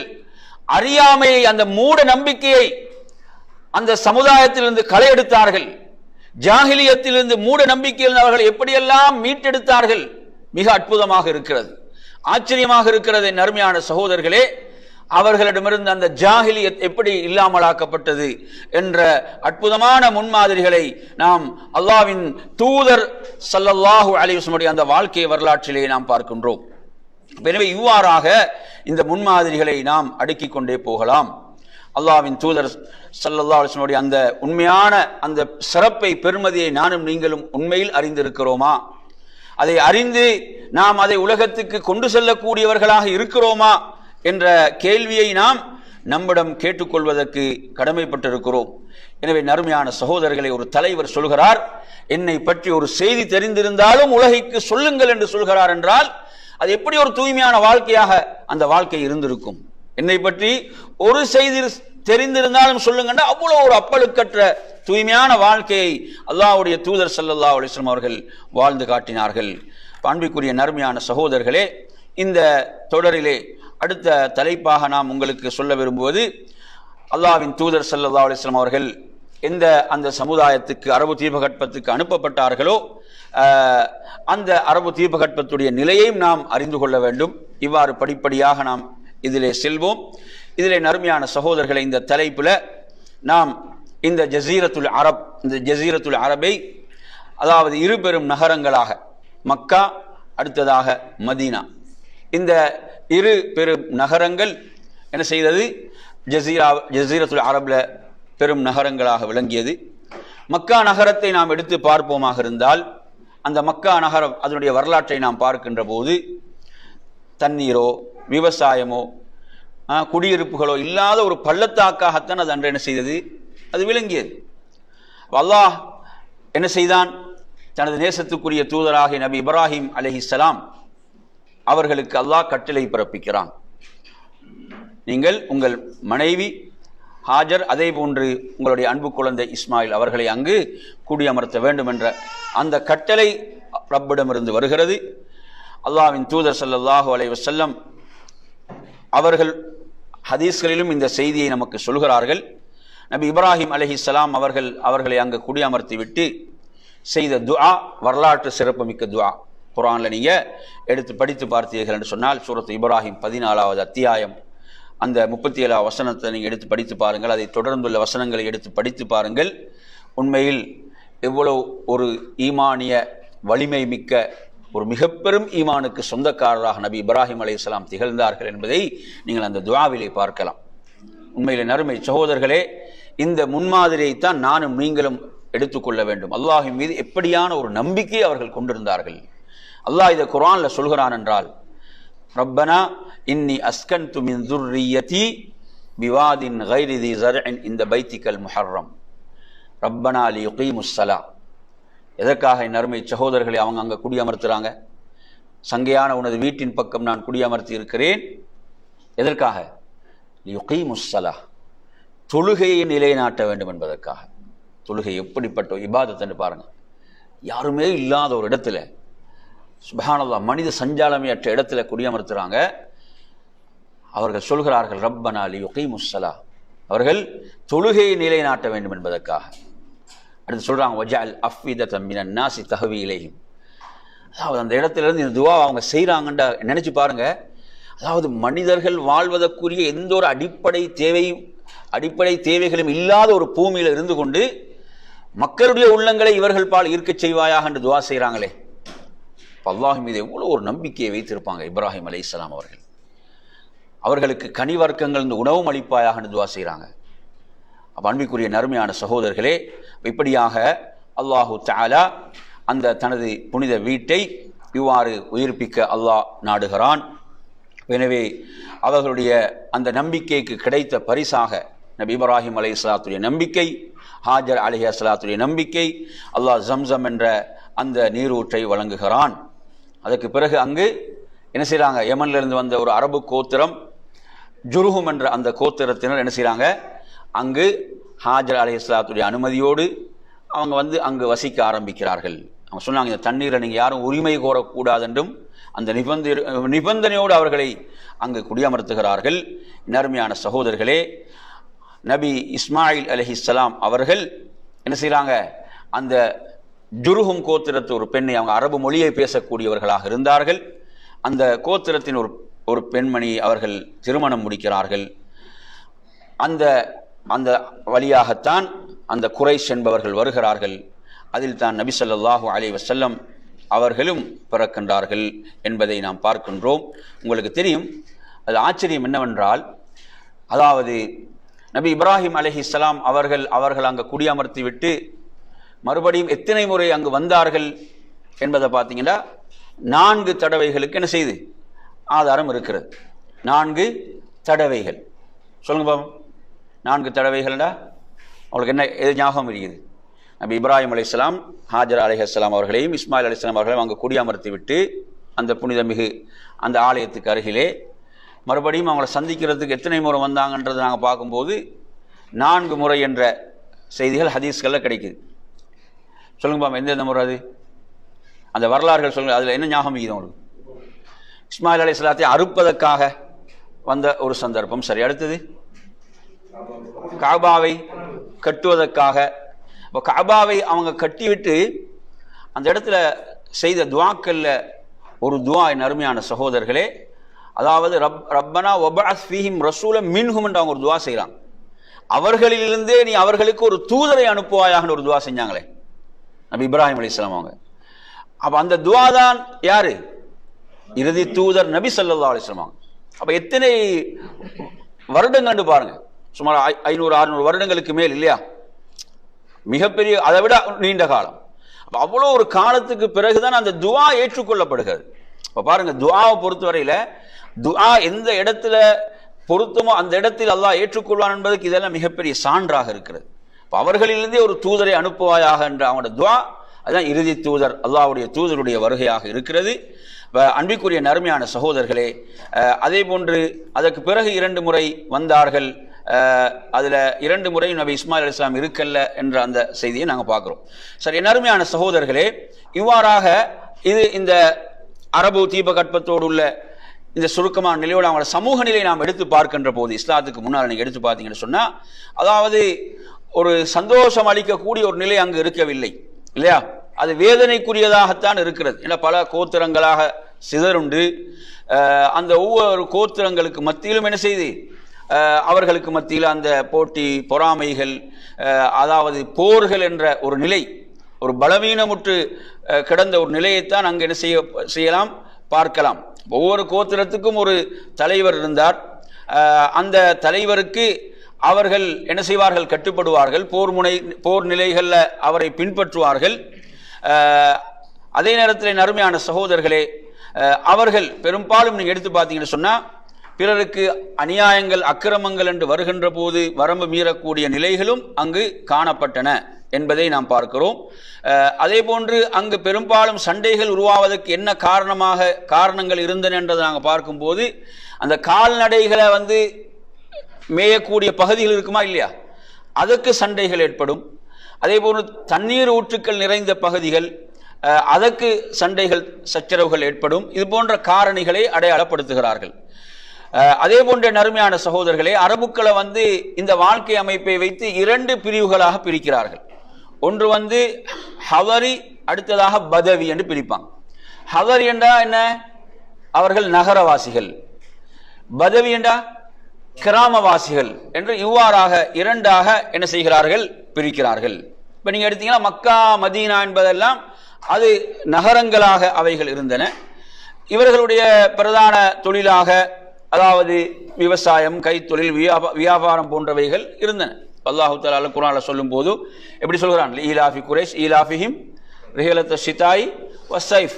அறியாமையை, அந்த மூட நம்பிக்கையை அந்த சமுதாயத்திலிருந்து களை எடுத்தார்கள், ஜாஹிலியத்திலிருந்து மூட நம்பிக்கையில் அவர்கள் எப்படியெல்லாம் மீட்டெடுத்தார்கள். மிக அற்புதமாக இருக்கிறது, ஆச்சரியமாக இருக்கிறது. என் அருமையான சகோதரர்களே, அவர்களிடமிருந்து அந்த ஜாஹிலியத் எப்படி இல்லாமலாக்கப்பட்டது என்ற அற்புதமான முன்மாதிரிகளை நாம் அல்லாஹ்வின் தூதர் ஸல்லல்லாஹு அலைஹி வஸல்லம் அந்த வாழ்க்கை வரலாற்றிலே நாம் பார்க்கின்றோம். எனவே இவ்வாறாக இந்த முன்மாதிரிகளை நாம் அடுக்கிக் கொண்டே போகலாம். அல்லாஹ்வின் தூதர் ஸல்லல்லாஹு அலைஹி வஸல்லம் அந்த உண்மையான அந்த சிறப்பை, பெருமதியை நானும் நீங்களும் உண்மையில் அறிந்திருக்கிறோமா? அதை அறிந்து நாம் அதை உலகத்துக்கு கொண்டு செல்லக்கூடியவர்களாக இருக்கிறோமா என்ற கேள்வியை நாம் நம்மிடம் கேட்டுக்கொள்வதற்கு கடமைப்பட்டிருக்கிறோம். எனவே நறுமையான சகோதரர்களை, ஒரு தலைவர் சொல்கிறார், என்னை பற்றி ஒரு செய்தி தெரிந்திருந்தாலும் உலகிற்கு சொல்லுங்கள் என்று சொல்கிறார் என்றால் அது எப்படி ஒரு தூய்மையான வாழ்க்கையாக அந்த வாழ்க்கை இருந்திருக்கும்? என்னை பற்றி ஒரு செய்தி தெரிந்திருந்தாலும் சொல்லுங்கன்னா அவ்வளவு ஒரு அப்பழுக்கற்ற தூய்மையான வாழ்க்கையை அல்லாஹ்வுடைய தூதர் ஸல்லல்லாஹு அலைஹி வஸல்லம் அவர்கள் வாழ்ந்து காட்டினார்கள். அன்பிற்குரிய நறுமையான சகோதரர்களே, இந்த தொடரிலே அடுத்த தலைப்பாக நாம் உங்களுக்கு சொல்ல விரும்புவது, அல்லாஹ்வின் தூதர் ஸல்லல்லாஹு அலைஹி வஸல்லம் அவர்கள் எந்த அந்த சமுதாயத்துக்கு, அரபு தீபகற்பத்துக்கு அனுப்பப்பட்டார்களோ அந்த அரபு தீபகற்பத்துடைய நிலையையும் நாம் அறிந்து கொள்ள வேண்டும். இவ்வாறு படிப்படியாக நாம் இதிலே செல்வோம். இதிலே நறுமையான சகோதரர்களை, இந்த தலைப்பில் நாம் இந்த ஜசீரத்துல் அரப், இந்த ஜசீரத்துல் அரபை, அதாவது இரு பெரும் நகரங்களாக மக்கா, அடுத்ததாக மதீனா, இந்த இரு பெரும் நகரங்கள் என்ன செய்தது? ஜசீரத்துல் அரபில் பெரும் நகரங்களாக விளங்கியது. மக்கா நகரத்தை நாம் எடுத்து பார்ப்போமாக இருந்தால், அந்த மக்கா நகரம், அதனுடைய வரலாற்றை நாம் பார்க்கின்ற போது தண்ணீரோ விவசாயமோ குடியிருப்புகளோ இல்லாத ஒரு பள்ளத்தாக்காகத்தான் அது அன்று என்ன செய்தது? அது விளங்கியது. அல்லாஹ் என்ன செய்தான்? தனது நேசத்துக்குரிய தூதராகிய நபி இப்ராஹிம் அலைஹிஸ்ஸலாம் அவர்களுக்கு அல்லாஹ் கட்டளை பிறப்பிக்கிறான். நீங்கள் உங்கள் மனைவி ஹாஜர், அதே போன்று உங்களுடைய அன்பு குழந்தை இஸ்மாயில் அவர்களை அங்கு குடியமர்த்த வேண்டும் என்ற அந்த கட்டளை ரப்பிடமிருந்து வருகிறது. அல்லாஹ்வின் தூதர் ஸல்லல்லாஹு அலைஹி வஸல்லம் அவர்கள் ஹதீஸ்களிலும் இந்த செய்தியை நமக்கு சொல்கிறார்கள். நபி இப்ராஹிம் அலைஹிஸ்ஸலாம் அவர்களை அங்கு குடியமர்த்தி விட்டு செய்த துஆ வரலாற்று சிறப்புமிக்க துஆ. குர்ஆனில் நீங்கள் எடுத்து படித்து பார்த்தீர்கள் என்று சொன்னால், சூரத் இப்ராஹிம் 14வது அத்தியாயம் அந்த 37வது வசனத்தை நீங்கள் எடுத்து படித்து பாருங்கள். அதை தொடர்ந்துள்ள வசனங்களை எடுத்து படித்து பாருங்கள். உண்மையில் எவ்வளவு ஒரு ஈமானிய வலிமை மிக்க ஒரு மிக பெரும் ஈமானுக்கு சொந்தக்காரராக நபி இப்ராஹிம் அலைஹிஸ்ஸலாம் திகழ்ந்தார்கள் என்பதை நீங்கள் அந்த துஆவிலே பார்க்கலாம். உண்மையிலே நறுமை சகோதரர்களே, இந்த முன்மாதிரியைத்தான் நானும் நீங்களும் எடுத்துக்கொள்ள வேண்டும். அல்லாஹ்வின் மீது எப்படியான ஒரு நம்பிக்கை அவர்கள் கொண்டிருந்தார்கள். அல்லாஹ் இதை குர்ஆன்ல சொல்கிறான் என்றால், ரப்பனா இன்னி அஸ்கன்து மின் ذُرِّيَّتِي பிவாதின் கைரி தி ஸர்இன் இந்த பைத்திக்கல் முஹர்ரம் ரப்பனா லியுகீமுஸ் ஸலாத். எதற்காக என் அருமை சகோதரர்களை அவங்க அங்கே குடியமர்த்துறாங்க? சங்கையான உனது வீட்டின் பக்கம் நான் குடியமர்த்தி இருக்கிறேன். எதற்காக? லியுகீமுஸ் ஸலாத், தொழுகையை நிலைநாட்ட வேண்டும் என்பதற்காக. தொழுகை எப்படிப்பட்ட இபாதத் என்று பாருங்க. யாருமே இல்லாத ஒரு இடத்துல, சுப்ஹானல்லாஹ், மனித சஞ்சாலமே அற்ற இடத்துல குடியமர்த்துறாங்க. அவர்கள் சொல்கிறார்கள், ரப்பனா லியுகீமுஸ் ஸலாத், அவர்கள் தொழுகையை நிலைநாட்ட வேண்டும் என்பதற்காக. அடுத்து சொல்றாங்க, வஜஅல் அஃபிதத்தம் மினன் நாஸி தஹ்வி இலைஹிம். அதாவது அந்த இடத்துல இருந்து இந்த துஆ அவங்க செய்கிறாங்கன்ற நினைச்சு பாருங்க. அதாவது மனிதர்கள் வாழ்வதற்குரிய எந்த ஒரு அடிப்படை தேவைகளும் இல்லாத ஒரு பூமியில் இருந்து கொண்டு மக்களுடைய உள்ளங்களை இவர்கள் பால் ஈர்க்கச் செய்வாயாக என்று துஆ செய்கிறாங்களே. அல்லாஹ் மீது எவ்வளோ ஒரு நம்பிக்கையை வைத்திருப்பாங்க இப்ராஹிம் அலைஹிஸ்ஸலாம் அவர்கள். அவர்களுக்கு கனிவர்க்கங்கள் இந்த உணவும் அளிப்பாயாக என்று துஆ செய்கிறாங்க. அப்போ அன்பிற்குரிய நறுமையான சகோதரர்களே, இப்படியாக அல்லாஹு தஆலா அந்த தனது புனித வீட்டை இவ்வாறு உயிர்ப்பிக்க அல்லாஹ் நாடுகிறான். எனவே அவர்களுடைய அந்த நம்பிக்கைக்கு கிடைத்த பரிசாக நபி இப்ராஹிம் அலைஹிஸ்ஸலாத்துடைய நம்பிக்கை, ஹாஜர் அலைஹிஸ்ஸலாத்துடைய நம்பிக்கை, அல்லாஹ் ஜம்சம் என்ற அந்த நீரூற்றை வழங்குகிறான். அதற்கு பிறகு அங்கு என்ன செய்கிறாங்க, யமனிலிருந்து வந்த ஒரு அரபு கோத்திரம் ஜுருஹும் என்ற அந்த கோத்திரத்தினர் என்ன செய்கிறாங்க, அங்கு ஹாஜர் அலைஹிஸ்ஸலாத்துடைய அனுமதியோடு அவங்க அங்கு வசிக்க ஆரம்பிக்கிறார்கள். அவங்க சொன்னாங்க, இந்த தண்ணீரை நீங்கள் யாரும் உரிமை கோரக்கூடாது என்றும் அந்த நிபந்தனையோடு அவர்களை அங்கு குடியமர்த்துகிறார்கள். நறுமையான சகோதரர்களே, நபி இஸ்மாயில் அலைஹிஸ்ஸலாம் அவர்கள் என்ன செய்கிறாங்க, அந்த ஜுருஹும் கோத்திரத்து ஒரு பெண்ணை, அவங்க அரபு மொழியை பேசக்கூடியவர்களாக இருந்தார்கள், அந்த கோத்திரத்தின் ஒரு பெண்மணி அவர்கள் திருமணம் முடிக்கிறார்கள். அந்த அந்த வழியாகத்தான் அந்த குரைஷ் என்பவர்கள் வருகிறார்கள். அதில் தான் நபி ஸல்லல்லாஹு அலைஹி வஸல்லம் அவர்களும் பிறக்கின்றார்கள் என்பதை நாம் பார்க்கின்றோம். உங்களுக்கு தெரியும், அது ஆச்சரியம் என்னவென்றால், அதாவது நபி இப்ராஹிம் அலைஹிஸ்ஸலாம் அவர்கள் அங்கு குடியமர்த்தி விட்டு மறுபடியும் எத்தனை முறை அங்கு வந்தார்கள் என்பதை பார்த்தீங்கன்னா 4 தடவைகளுக்கு என்ன செய்து ஆதாரம் இருக்கிறது. 4 தடவைகள் சொல்லுங்க பாபு. 4 தடவைகள்டா அவங்களுக்கு என்ன எது ஞாபகம் இருக்குது? நபி இப்ராஹிம் அலைஹிஸ்ஸலாம் ஹாஜர் அலைஹிஸ்ஸலாம் அவர்களையும் இஸ்மாயில் அலைஹிஸ்ஸலாம் அவர்களையும் அங்கு குடியமர்த்தி விட்டு அந்த புனிதமிகு அந்த ஆலயத்துக்கு அருகிலே மறுபடியும் அவங்கள சந்திக்கிறதுக்கு எத்தனை முறை வந்தாங்கன்றதை நாங்கள் பார்க்கும்போது 4 முறை என்ற செய்திகள் ஹதீஸ்களில் கிடைக்குது. சொல்லுங்க பாபா, எந்தெந்த முறை அது? அந்த வரலாறுகள் சொல்லுங்கள், அதில் என்ன ஞாபகம் இருக்குது உங்களுக்கு? இஸ்மாயில் அலைஹிஸ்ஸலாத்தை அறுப்பதற்காக வந்த ஒரு சந்தர்ப்பம், சரி. அடுத்தது காபாவை கட்டுவதற்காக. இப்போ காபாவை அவங்க கட்டிவிட்டு அந்த இடத்துல செய்த துவாக்கல்ல ஒரு துவா, என் அருமையான சகோதரர்களே, அதாவது ரப்பனா வபஅஸ் ஃபீஹிம் ரசூலன் மின்ஹும் என்ற அவங்க ஒரு துவா செய்கிறாங்க. அவர்களிலிருந்தே நீ அவர்களுக்கு ஒரு தூதரை அனுப்புவாயாக ஒரு துவா செஞ்சாங்களே நபி இப்ராஹிம் அலைஹிஸ்ஸலாம் அவங்க. அப்போ அந்த துவா தான் யாரு? இறுதி தூதர் நபி ஸல்லல்லாஹு அலைஹி வஸல்லம். அப்போ எத்தனை வருடங்கள் பாருங்க, சுமார் 500-600 வருடங்களுக்கு மேல் இல்லையா? மிகப்பெரிய, அதை விட நீண்ட காலம். அவ்வளோ ஒரு காலத்துக்கு பிறகுதான் அந்த துவா ஏற்றுக்கொள்ளப்படுகிறது. இப்போ பாருங்க, துவாவை பொறுத்தவரையில் துவா எந்த இடத்துல பொருத்தமோ அந்த இடத்தில் அல்லாஹ் ஏற்றுக்கொள்வான் என்பதற்கு இதெல்லாம் மிகப்பெரிய சான்றாக இருக்கிறது. இப்போ அவர்களிலிருந்தே ஒரு தூதரை அனுப்புவாயாக என்ற அவனோட துவா, அதுதான் இறுதி தூதர் அல்லாஹ்வுடைய தூதருடைய வருகையாக இருக்கிறது. அன்பிற்குரிய நறுமையான சகோதரர்களே, அதே போன்று அதற்கு பிறகு 2 முறை வந்தார்கள். அதில் 2 முறை நபி இஸ்மாயில் அலைஹிஸ்ஸலாம் இருக்கல்ல என்ற அந்த செய்தியை நாங்கள் பார்க்குறோம். சரி, நறுமையான சகோதரர்களே, இவ்வாறாக இது இந்த அரபு தீபகற்பத்தோடு உள்ள இந்த சுருக்கமான நிலையோடு அவங்களோட சமூக நிலை நாம் எடுத்து பார்க்கின்ற போது, இஸ்லாத்துக்கு முன்னால் நீங்கள் எடுத்து பார்த்தீங்கன்னு சொன்னால், அதாவது ஒரு சந்தோஷம் அளிக்கக்கூடிய ஒரு நிலை அங்கு இருக்கவில்லை இல்லையா? அது வேதனைக்குரியதாகத்தான் இருக்கிறது. ஏன்னா பல கோத்திரங்களாக சிதறுண்டு அந்த ஒவ்வொரு கோத்திரங்களுக்கு மத்தியிலும் என்ன செய்து அவர்களுக்கு மத்தியில் அந்த போட்டி பொறாமைகள், அதாவது போர்கள் என்ற ஒரு நிலை, ஒரு பலவீனமுற்று கிடந்த ஒரு நிலையைத்தான் அங்கு என்ன செய்யலாம் பார்க்கலாம். ஒவ்வொரு கோத்திரத்துக்கும் ஒரு தலைவர் இருந்தார். அந்த தலைவருக்கு அவர்கள் என்ன செய்வார்கள்? கட்டுப்படுவார்கள். போர் நிலைகளில் அவரை பின்பற்றுவார்கள். அதே நேரத்தில் நறுமையான சகோதரர்களே, அவர்கள் பெரும்பாலும் நீங்கள் எடுத்து பார்த்தீங்கன்னு சொன்னால், பிறருக்கு அநியாயங்கள் அக்கிரமங்கள் என்று வருகின்ற போது வரம்பு மீறக்கூடிய நிலைகளும் அங்கு காணப்பட்டன என்பதை நாம் பார்க்கிறோம். அதே போன்று அங்கு பெரும்பாலும் சண்டைகள் உருவாவதற்கு என்ன காரணங்கள் இருந்தன என்றதை நாங்கள் பார்க்கும்போது, அந்த கால்நடைகளை மேயக்கூடிய பகுதிகள் இருக்குமா இல்லையா, அதற்கு சண்டைகள் ஏற்படும். அதே போன்று தண்ணீர் ஊற்றுக்கள் நிறைந்த பகுதிகள், அதற்கு சண்டைகள் சச்சரவுகள் ஏற்படும். இது போன்ற காரணிகளை அடையாளப்படுத்துகிறார்கள். அதே போன்ற நறுமையான சகோதரர்களே, அரபுக்களை இந்த வாழ்க்கை அமைப்பை வைத்து 2 பிரிவுகளாக பிரிக்கிறார்கள். ஒன்று ஹவரி, அடுத்ததாக பதவி என்று பிரிப்பாங்க. ஹவரி என்றா என்ன? அவர்கள் நகரவாசிகள். பதவி என்றா கிராமவாசிகள் என்று இவ்வாறாக 2ஆக என்ன செய்கிறார்கள்? பிரிக்கிறார்கள். இப்போ நீங்கள் எடுத்தீங்கன்னா மக்கா மதீனா என்பதெல்லாம் அது நகரங்களாக அவைகள் இருந்தன. இவர்களுடைய பிரதான தொழிலாக, அதாவது விவசாயம், கைத்தொழில், வியாபாரம் போன்றவைகள் இருந்தன. அல்லாஹு தஆலா குர்ஆன்ல சொல்லும்போது எப்படி சொல்கிறான், ஈலாஃபி குரைஷ் ஈலாஃபிஹிம் ரிஹலத்த ஷிதாய் வஸ்ஸைஃப்,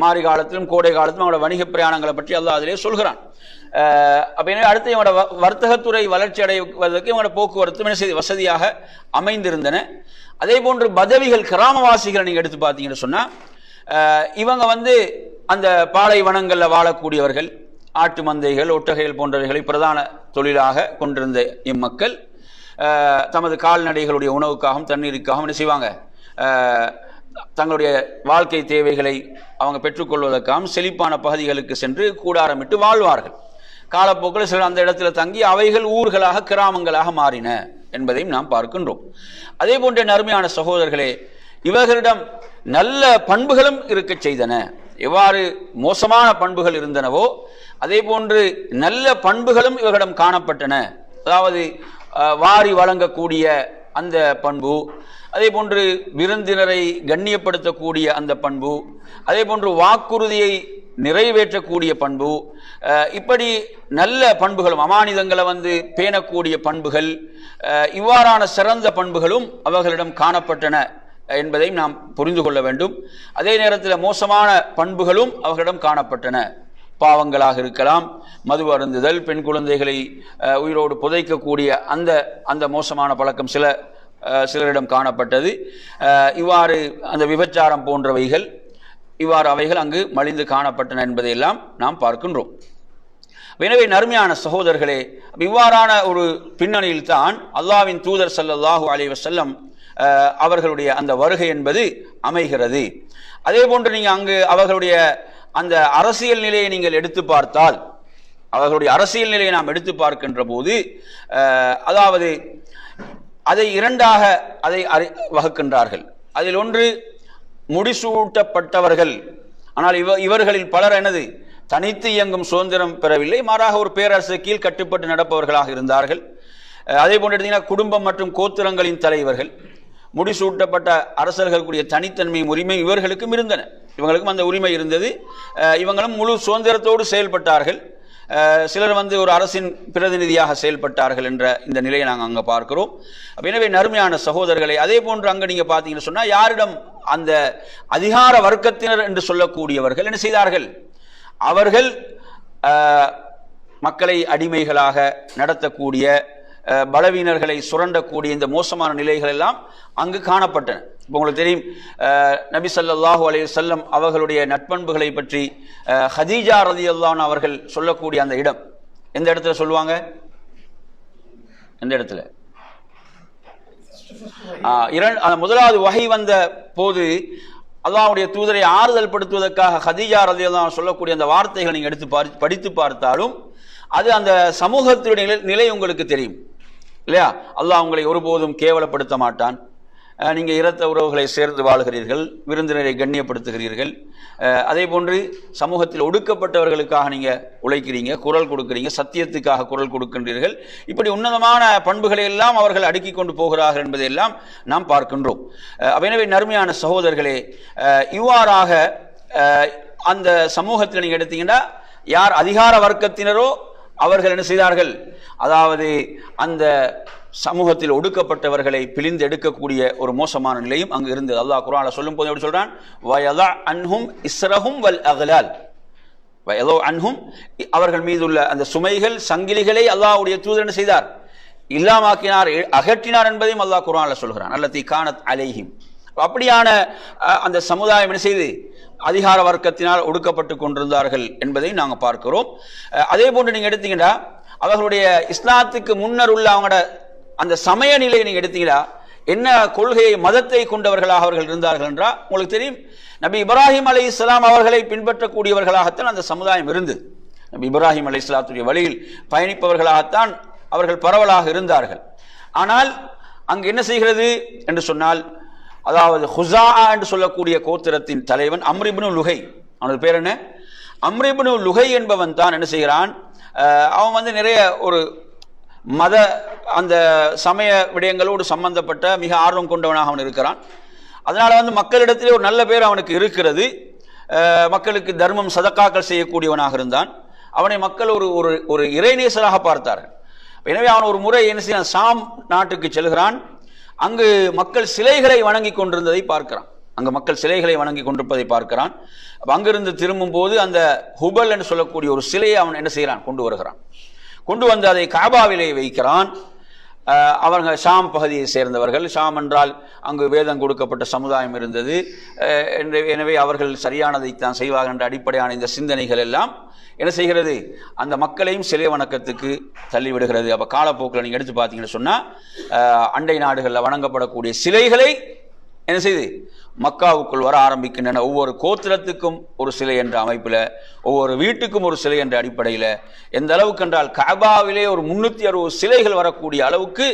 மாரி காலத்திலும் கோடை காலத்திலும் அவங்களோட வணிக பிரயாணங்களை பற்றி அல்லாஹ் அதிலே சொல்கிறான். அப்ப எனவே அடுத்து இவங்களோட வர்த்தகத்துறை வளர்ச்சி அடைவதற்கு இவங்களோட போக்குவரத்து வசதியாக அமைந்திருந்தன. அதே போன்று பதவிகள் கிராமவாசிகளை நீங்க எடுத்து பார்த்தீங்கன்னு சொன்னா இவங்க அந்த பாலைவனங்களில் வாழக்கூடியவர்கள், ஆட்டு மந்தைகள் ஒட்டகைகள் போன்றவைகளை பிரதான தொழிலாக கொண்டிருந்த இம்மக்கள் தமது கால்நடைகளுடைய உணவுக்காகவும் தண்ணீருக்காகவும் என்ன செய்வாங்க, தங்களுடைய வாழ்க்கை தேவைகளை அவங்க பெற்றுக்கொள்வதற்காகவும் செழிப்பான பகுதிகளுக்கு சென்று கூடாரமிட்டு வாழ்வார்கள். காலப்போக்கில் சிலர் அந்த இடத்துல தங்கி அவைகள் ஊர்களாக கிராமங்களாக மாறின என்பதையும் நாம் பார்க்கின்றோம். அதே போன்ற நறுமையான சகோதரர்களே, இவர்களிடம் நல்ல பண்புகளும் இருக்க செய்தன. எவ்வாறு மோசமான பண்புகள் இருந்தனவோ அதே போன்று நல்ல பண்புகளும் இவர்களிடம் காணப்பட்டன. அதாவது வாரி வழங்கக்கூடிய அந்த பண்பு, அதே போன்று விருந்தினரை கண்ணியப்படுத்தக்கூடிய அந்த பண்பு, அதே போன்று வாக்குறுதியை நிறைவேற்றக்கூடிய பண்பு, இப்படி நல்ல பண்புகளும் அமானிதங்களை பேணக்கூடிய பண்புகள், இவ்வாறான சிறந்த பண்புகளும் அவர்களிடம் காணப்பட்டன என்பதையும் நாம் புரிந்து கொள்ள வேண்டும். அதே நேரத்தில் மோசமான பண்புகளும் அவர்களிடம் காணப்பட்டன. பாவங்களாக இருக்கலாம், மது அருந்துதல், பெண் குழந்தைகளை உயிரோடு புதைக்கக்கூடிய அந்த மோசமான பழக்கம் சிலரிடம் காணப்பட்டது. இவ்வாறு அந்த விபச்சாரம் போன்றவைகள், இவ்வாறு அவைகள் அங்கு மலிந்து காணப்பட்டன என்பதையெல்லாம் நாம் பார்க்கின்றோம். எனவே நறுமையான சகோதரர்களே, இவ்வாறான ஒரு பின்னணியில் தான் அல்லாஹ்வின் தூதர் ஸல்லல்லாஹு அலைஹி வஸல்லம் அவர்களுடைய அந்த வருகை என்பது அமைகிறது. அதே போன்று நீங்க அங்கு அவர்களுடைய அந்த அரசியல் நிலையை நீங்கள் எடுத்து பார்த்தால், அவர்களுடைய அரசியல் நிலையை நாம் எடுத்து பார்க்கின்ற போது அதாவது அதை இரண்டாக அதை வகுக்கின்றார்கள். அதில் ஒன்று முடிசூட்டப்பட்டவர்கள். ஆனால் இவர்களில் பலர் தனித்து இயங்கும் சுதந்திரம் பெறவில்லை, மாறாக ஒரு பேரரசு கீழ் கட்டுப்பட்டு நடப்பவர்களாக இருந்தார்கள். அதே போன்று எடுத்தீங்கன்னா குடும்பம் மற்றும் கோத்திரங்களின் தலைவர்கள், முடிசூட்டப்பட்ட அரசர்களுடைய தனித்தன்மையும் உரிமை இவர்களுக்கும் இருந்தன. இவங்களுக்கும் அந்த உரிமை இருந்தது. இவங்களும் முழு சுதந்திரத்தோடு செயல்பட்டார்கள். சிலர் ஒரு அரசின் பிரதிநிதியாக செயல்பட்டார்கள் என்ற இந்த நிலையை நாங்கள் அங்கே பார்க்கிறோம். எனவே நறுமையான சகோதரர்களை, அதே போன்று அங்கே நீங்க பார்த்தீங்கன்னு சொன்னா யாரிடம் அந்த அதிகார வர்க்கத்தினர் என்று சொல்லக்கூடியவர்கள் என்ன செய்தார்கள், அவர்கள் மக்களை அடிமைகளாக நடத்தக்கூடிய, பலவீனர்களை சுரண்டக்கூடிய இந்த மோசமான நிலைகள் எல்லாம் அங்கு காணப்பட்டன. இப்போ உங்களுக்கு தெரியும், நபி ஸல்லல்லாஹு அலைஹி வஸல்லம் அவர்களுடைய நட்பண்புகளை பற்றி ஹதீஜா ரலியல்லாஹு அன்ஹா அவர்கள் சொல்லக்கூடிய அந்த இடம் எந்த இடத்துல சொல்லுவாங்க, எந்த இடத்துல? முதலாவது வஹி வந்த போது அல்லாஹ்வுடைய தூதரை ஆறுதல் படுத்துவதற்காக ஹதீஜா ரலியல்லாஹு அன்ஹா சொல்லக்கூடிய அந்த வார்த்தைகளை நீங்க எடுத்து படித்து பார்த்தாலும் அது அந்த சமூகத்தினுடைய நிலை உங்களுக்கு தெரியும் இல்லையா? அல்லாஹ் உங்களை ஒருபோதும் கேவலப்படுத்த மாட்டான். நீங்க இரத்த உறவுகளை சேர்ந்து வாழ்கிறீர்கள், விருந்தினரை கண்ணியப்படுத்துகிறீர்கள், அதே போன்று சமூகத்தில் ஒடுக்கப்பட்டவர்களுக்காக நீங்க உழைக்கிறீங்க, குரல் கொடுக்கிறீங்க, சத்தியத்துக்காக குரல் கொடுக்கின்றீர்கள். இப்படி உன்னதமான பண்புகளை எல்லாம் அவர்கள் அடுக்கி கொண்டு போகிறார்கள் என்பதையெல்லாம் நாம் பார்க்கின்றோம். எனவே நறுமையான சகோதரர்களே, இவ்வாறாக அந்த சமூகத்தில் நீங்க எடுத்தீங்கன்னா யார் அதிகார வர்க்கத்தினரோ அவர்கள் என்ன செய்தார்கள், அதாவது அந்த சமூகத்தில் ஒடுக்கப்பட்டவர்களை பிழிந்து எடுக்கக்கூடிய ஒரு மோசமான நிலையும் அங்கு இருந்தது. அல்லாஹ் குர்ஆன்ல சொல்லும் போது எப்படி சொல்றான், வயதா அன்ஹும் இஸ்ரஹும் வல் அக்லால், வயதா அன்ஹும் அவர்கள் மீதுள்ள அந்த சுமைகள் சங்கிலிகளை அல்லாஹ்வுடைய தூதர் என்ன செய்தார், இல்லாமாக்கினார், அகற்றினார் என்பதையும் அல்லாஹ் குர்ஆன்ல சொல்கிறான். அல்லதி கானத் அலைஹிம், அப்படியான அந்த சமுதாயம் என்ன செய்து அதிகார வர்க்கத்தினால் ஒடுக்கப்பட்டு கொண்டிருந்தார்கள் என்பதை நாங்கள் பார்க்கிறோம். அதே போன்று நீங்க எடுத்தீங்கன்னா அவர்களுடைய இஸ்லாத்துக்கு முன்னர் உள்ள அவங்களோட அந்த சமய நிலையை நீங்க எடுத்தீங்கன்னா என்ன கொள்கையை, மதத்தை கொண்டவர்களாக அவர்கள் இருந்தார்கள் என்றால் உங்களுக்கு தெரியும், நபி இப்ராஹிம் அலைஹிஸ்ஸலாம் அவர்களை பின்பற்றக்கூடியவர்களாகத்தான் அந்த சமுதாயம் இருந்தது. நபி இப்ராஹிம் அலைஹிஸ்ஸலாத்துடைய வழியில் பயணிப்பவர்களாகத்தான் அவர்கள் பரவலாக இருந்தார்கள். ஆனால் அங்கு என்ன செய்கிறது என்று சொன்னால், அதாவது ஹுஸா என்று சொல்லக்கூடிய கோத்திரத்தின் தலைவன் அம்ர் இப்னு லுஹை, அவனது பேர் என்ன, அம்ர் இப்னு லுஹை என்பவன் தான் என்ன செய்கிறான், அவன் நிறைய ஒரு மத அந்த சமய விடயங்களோடு சம்பந்தப்பட்ட மிக ஆர்வம் கொண்டவனாக அவன் இருக்கிறான். அதனால மக்களிடத்திலே ஒரு நல்ல பேர் அவனுக்கு இருக்கிறது. மக்களுக்கு தர்மம் சதக்காக்கள் செய்யக்கூடியவனாக இருந்தான். அவனை மக்கள் ஒரு ஒரு இறைநேசராக பார்த்தார்கள். எனவே அவன் ஒரு முறை என்ன செய்ய ஷாம் நாட்டுக்கு செல்கிறான். அங்கு மக்கள் சிலைகளை வணங்கி கொண்டிருந்ததை பார்க்கிறான். அங்கு மக்கள் சிலைகளை வணங்கி கொண்டிருப்பதை பார்க்கிறான். அங்கிருந்து திரும்பும் போது அந்த ஹுபல் என்று சொல்லக்கூடிய ஒரு சிலையை அவன் என்ன செய்கிறான், கொண்டு வருகிறான். கொண்டு வந்து அதை காபாவிலே வைக்கிறான். அவங்க ஷாம் பகுதியை சேர்ந்தவர்கள். ஷாம் என்றால் அங்கு வேதம் கொடுக்கப்பட்ட சமுதாயம் இருந்தது. எனவே அவர்கள் சரியானதைத்தான் செய்வார்கள் என்ற அடிப்படையான இந்த சிந்தனைகள் எல்லாம் என்ன செய்கிறது, அந்த மக்களையும் சிலை வணக்கத்துக்கு தள்ளிவிடுகிறது. அப்போ காலப்போக்கில் நீங்கள் எடுத்து பார்த்தீங்கன்னு சொன்னால் அண்டை நாடுகளில் வணங்கப்படக்கூடிய சிலைகளை என்ன செய்து மக்காவுக்குள் வர ஆரம்பிக்கின்றன. ஒவ்வொரு கோத்திரத்துக்கும் ஒரு சிலை என்ற அமைப்பில், ஒவ்வொரு வீட்டுக்கும் ஒரு சிலை என்ற அடிப்படையில், எந்த அளவுக்கு என்றால் கஅபாவிலே ஒரு 360 சிலைகள் வரக்கூடிய அளவுக்கு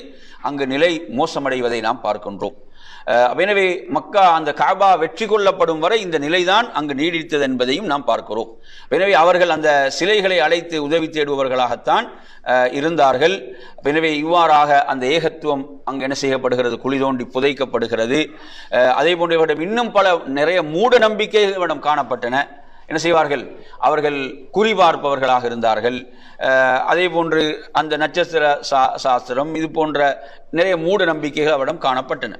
அங்கு நிலை மோசமடைவதை நாம் பார்க்கின்றோம். எனவே மக்கா அந்த கஅபா வெற்றி கொள்ளப்படும் வரை இந்த நிலைதான் அங்கு நீடித்தது என்பதையும் நாம் பார்க்கிறோம். எனவே அவர்கள் அந்த சிலைகளை அழைத்து உதவி தேடுபவர்களாகத்தான் இருந்தார்கள். எனவே இவ்வாறாக அந்த ஏகத்துவம் அங்கு என்ன செய்யப்படுகிறது, குழி தோண்டி புதைக்கப்படுகிறது. அதே போன்று இவரிடம் இன்னும் நிறைய மூட நம்பிக்கைகளிடம் காணப்பட்டன. என்ன செய்வார்கள், அவர்கள் குறிபார்ப்பவர்களாக இருந்தார்கள். அதே போன்று அந்த நட்சத்திர சாஸ்திரம் இது போன்ற நிறைய மூட நம்பிக்கைகள் அவரிடம் காணப்பட்டன.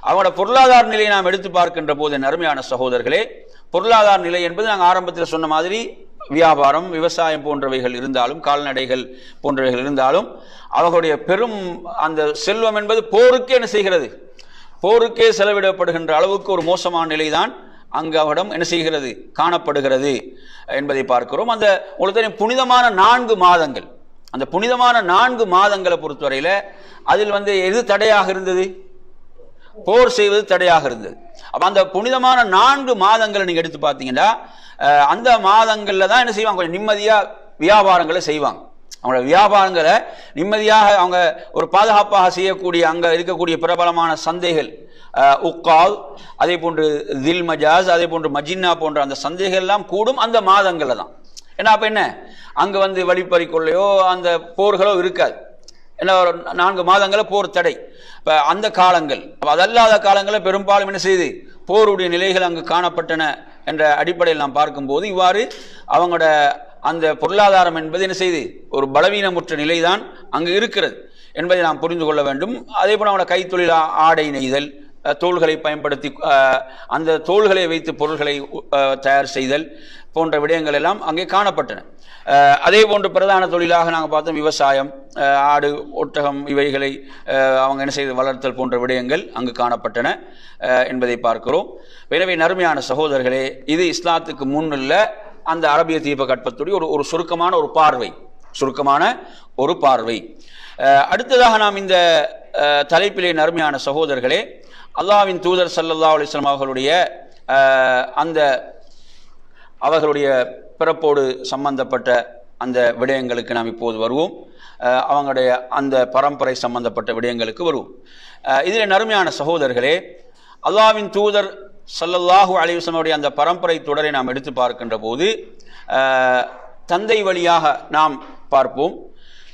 அவங்களோட பொருளாதார நிலையை நாம் எடுத்து பார்க்கின்ற போது அருமையான சகோதரர்களே, பொருளாதார நிலை என்பது நாங்கள் ஆரம்பத்தில் சொன்ன மாதிரி வியாபாரம், விவசாயம் போன்றவைகள் இருந்தாலும், கால்நடைகள் போன்றவைகள் இருந்தாலும், அவர்களுடைய பெரும் அந்த செல்வம் என்பது போருக்கே என்ன செய்கிறது, போருக்கே செலவிடப்படுகின்ற அளவுக்கு ஒரு மோசமான நிலைதான் அங்கு அவரிடம் என்ன செய்கிறது, காணப்படுகிறது என்பதை பார்க்கிறோம். அந்த உங்களுக்கு புனிதமான 4 மாதங்கள், அந்த புனிதமான 4 மாதங்களை பொறுத்தவரையில் அதில் எது தடையாக இருந்தது, போர் செய்வது தடையாக இருந்தது. அப்ப அந்த புனிதமான 4 மாதங்களை நீங்க எடுத்து பார்த்தீங்கன்னா அந்த மாதங்கள்ல தான் என்ன செய்வாங்க, கொஞ்சம் நிம்மதியா வியாபாரங்களை செய்வாங்க. அவங்களோட வியாபாரங்களை நிம்மதியாக அவங்க ஒரு பாதுகாப்பாக செய்யக்கூடிய அங்க இருக்கக்கூடிய பிரபலமான சந்தைகள் உக்கால், அதே போன்று தில் மஜாஸ், அதே போன்று மஜின்னா போன்ற அந்த சந்தைகள் எல்லாம் கூடும் அந்த மாதங்கள்ல தான். ஏன்னா அப்ப என்ன, அங்க வழிப்பறி கொள்ளையோ அந்த போர்களோ இருக்காது. என்ன, ஒரு 4 மாதங்கள போர் தடை. இப்ப அந்த காலங்கள், அதல்லாத காலங்களில் பெரும்பாலும் என்ன செய்து போருடைய நிலைகள் அங்கு காணப்பட்டன என்ற அடிப்படையில் நாம் பார்க்கும்போது இவ்வாறு அவங்களோட அந்த பொருளாதாரம் என்பது என்ன செய்து ஒரு பலவீனமுற்ற நிலைதான் அங்கு இருக்கிறது என்பதை நாம் புரிந்து கொள்ள வேண்டும். அதே போல அவங்களோட கைத்தொழில் ஆடை நெய்தல், தோள்களை பயன்படுத்தி அந்த தோள்களை வைத்து பொருள்களை தயார் செய்தல் போன்ற விடயங்கள் எல்லாம் அங்கே காணப்பட்டன. அதே போன்று பிரதான தொழிலாக நாங்கள் பார்த்தோம் விவசாயம், ஆடு ஒட்டகம் இவைகளை அவங்க என்ன செய்து வளர்த்தல் போன்ற விடயங்கள் அங்கு காணப்பட்டன என்பதை பார்க்கிறோம். எனவே நறுமையான சகோதரர்களே, இது இஸ்லாத்துக்கு முன்னுள்ள அந்த அரபிய தீபகற்பத்துடைய ஒரு சுருக்கமான ஒரு பார்வை. அடுத்ததாக நாம் இந்த தலைப்பிலே நறுமையான சகோதரர்களே, அல்லாஹ்வின் தூதர் ஸல்லல்லாஹு அலைஹி வஸல்லம் அவர்களுடைய அந்த அவர்களுடைய பிறப்போடு சம்பந்தப்பட்ட அந்த விடயங்களுக்கு நாம் இப்போது வருவோம். அவங்களுடைய அந்த பரம்பரை சம்பந்தப்பட்ட விடயங்களுக்கு வருவோம். இதில் நறுமையான சகோதரர்களே, அல்லாஹ்வின் தூதர் ஸல்லல்லாஹு அலைஹி வஸல்லம் அவருடைய அந்த பரம்பரை தொடரை நாம் எடுத்து பார்க்கின்ற போது தந்தை வழியாக நாம் பார்ப்போம்.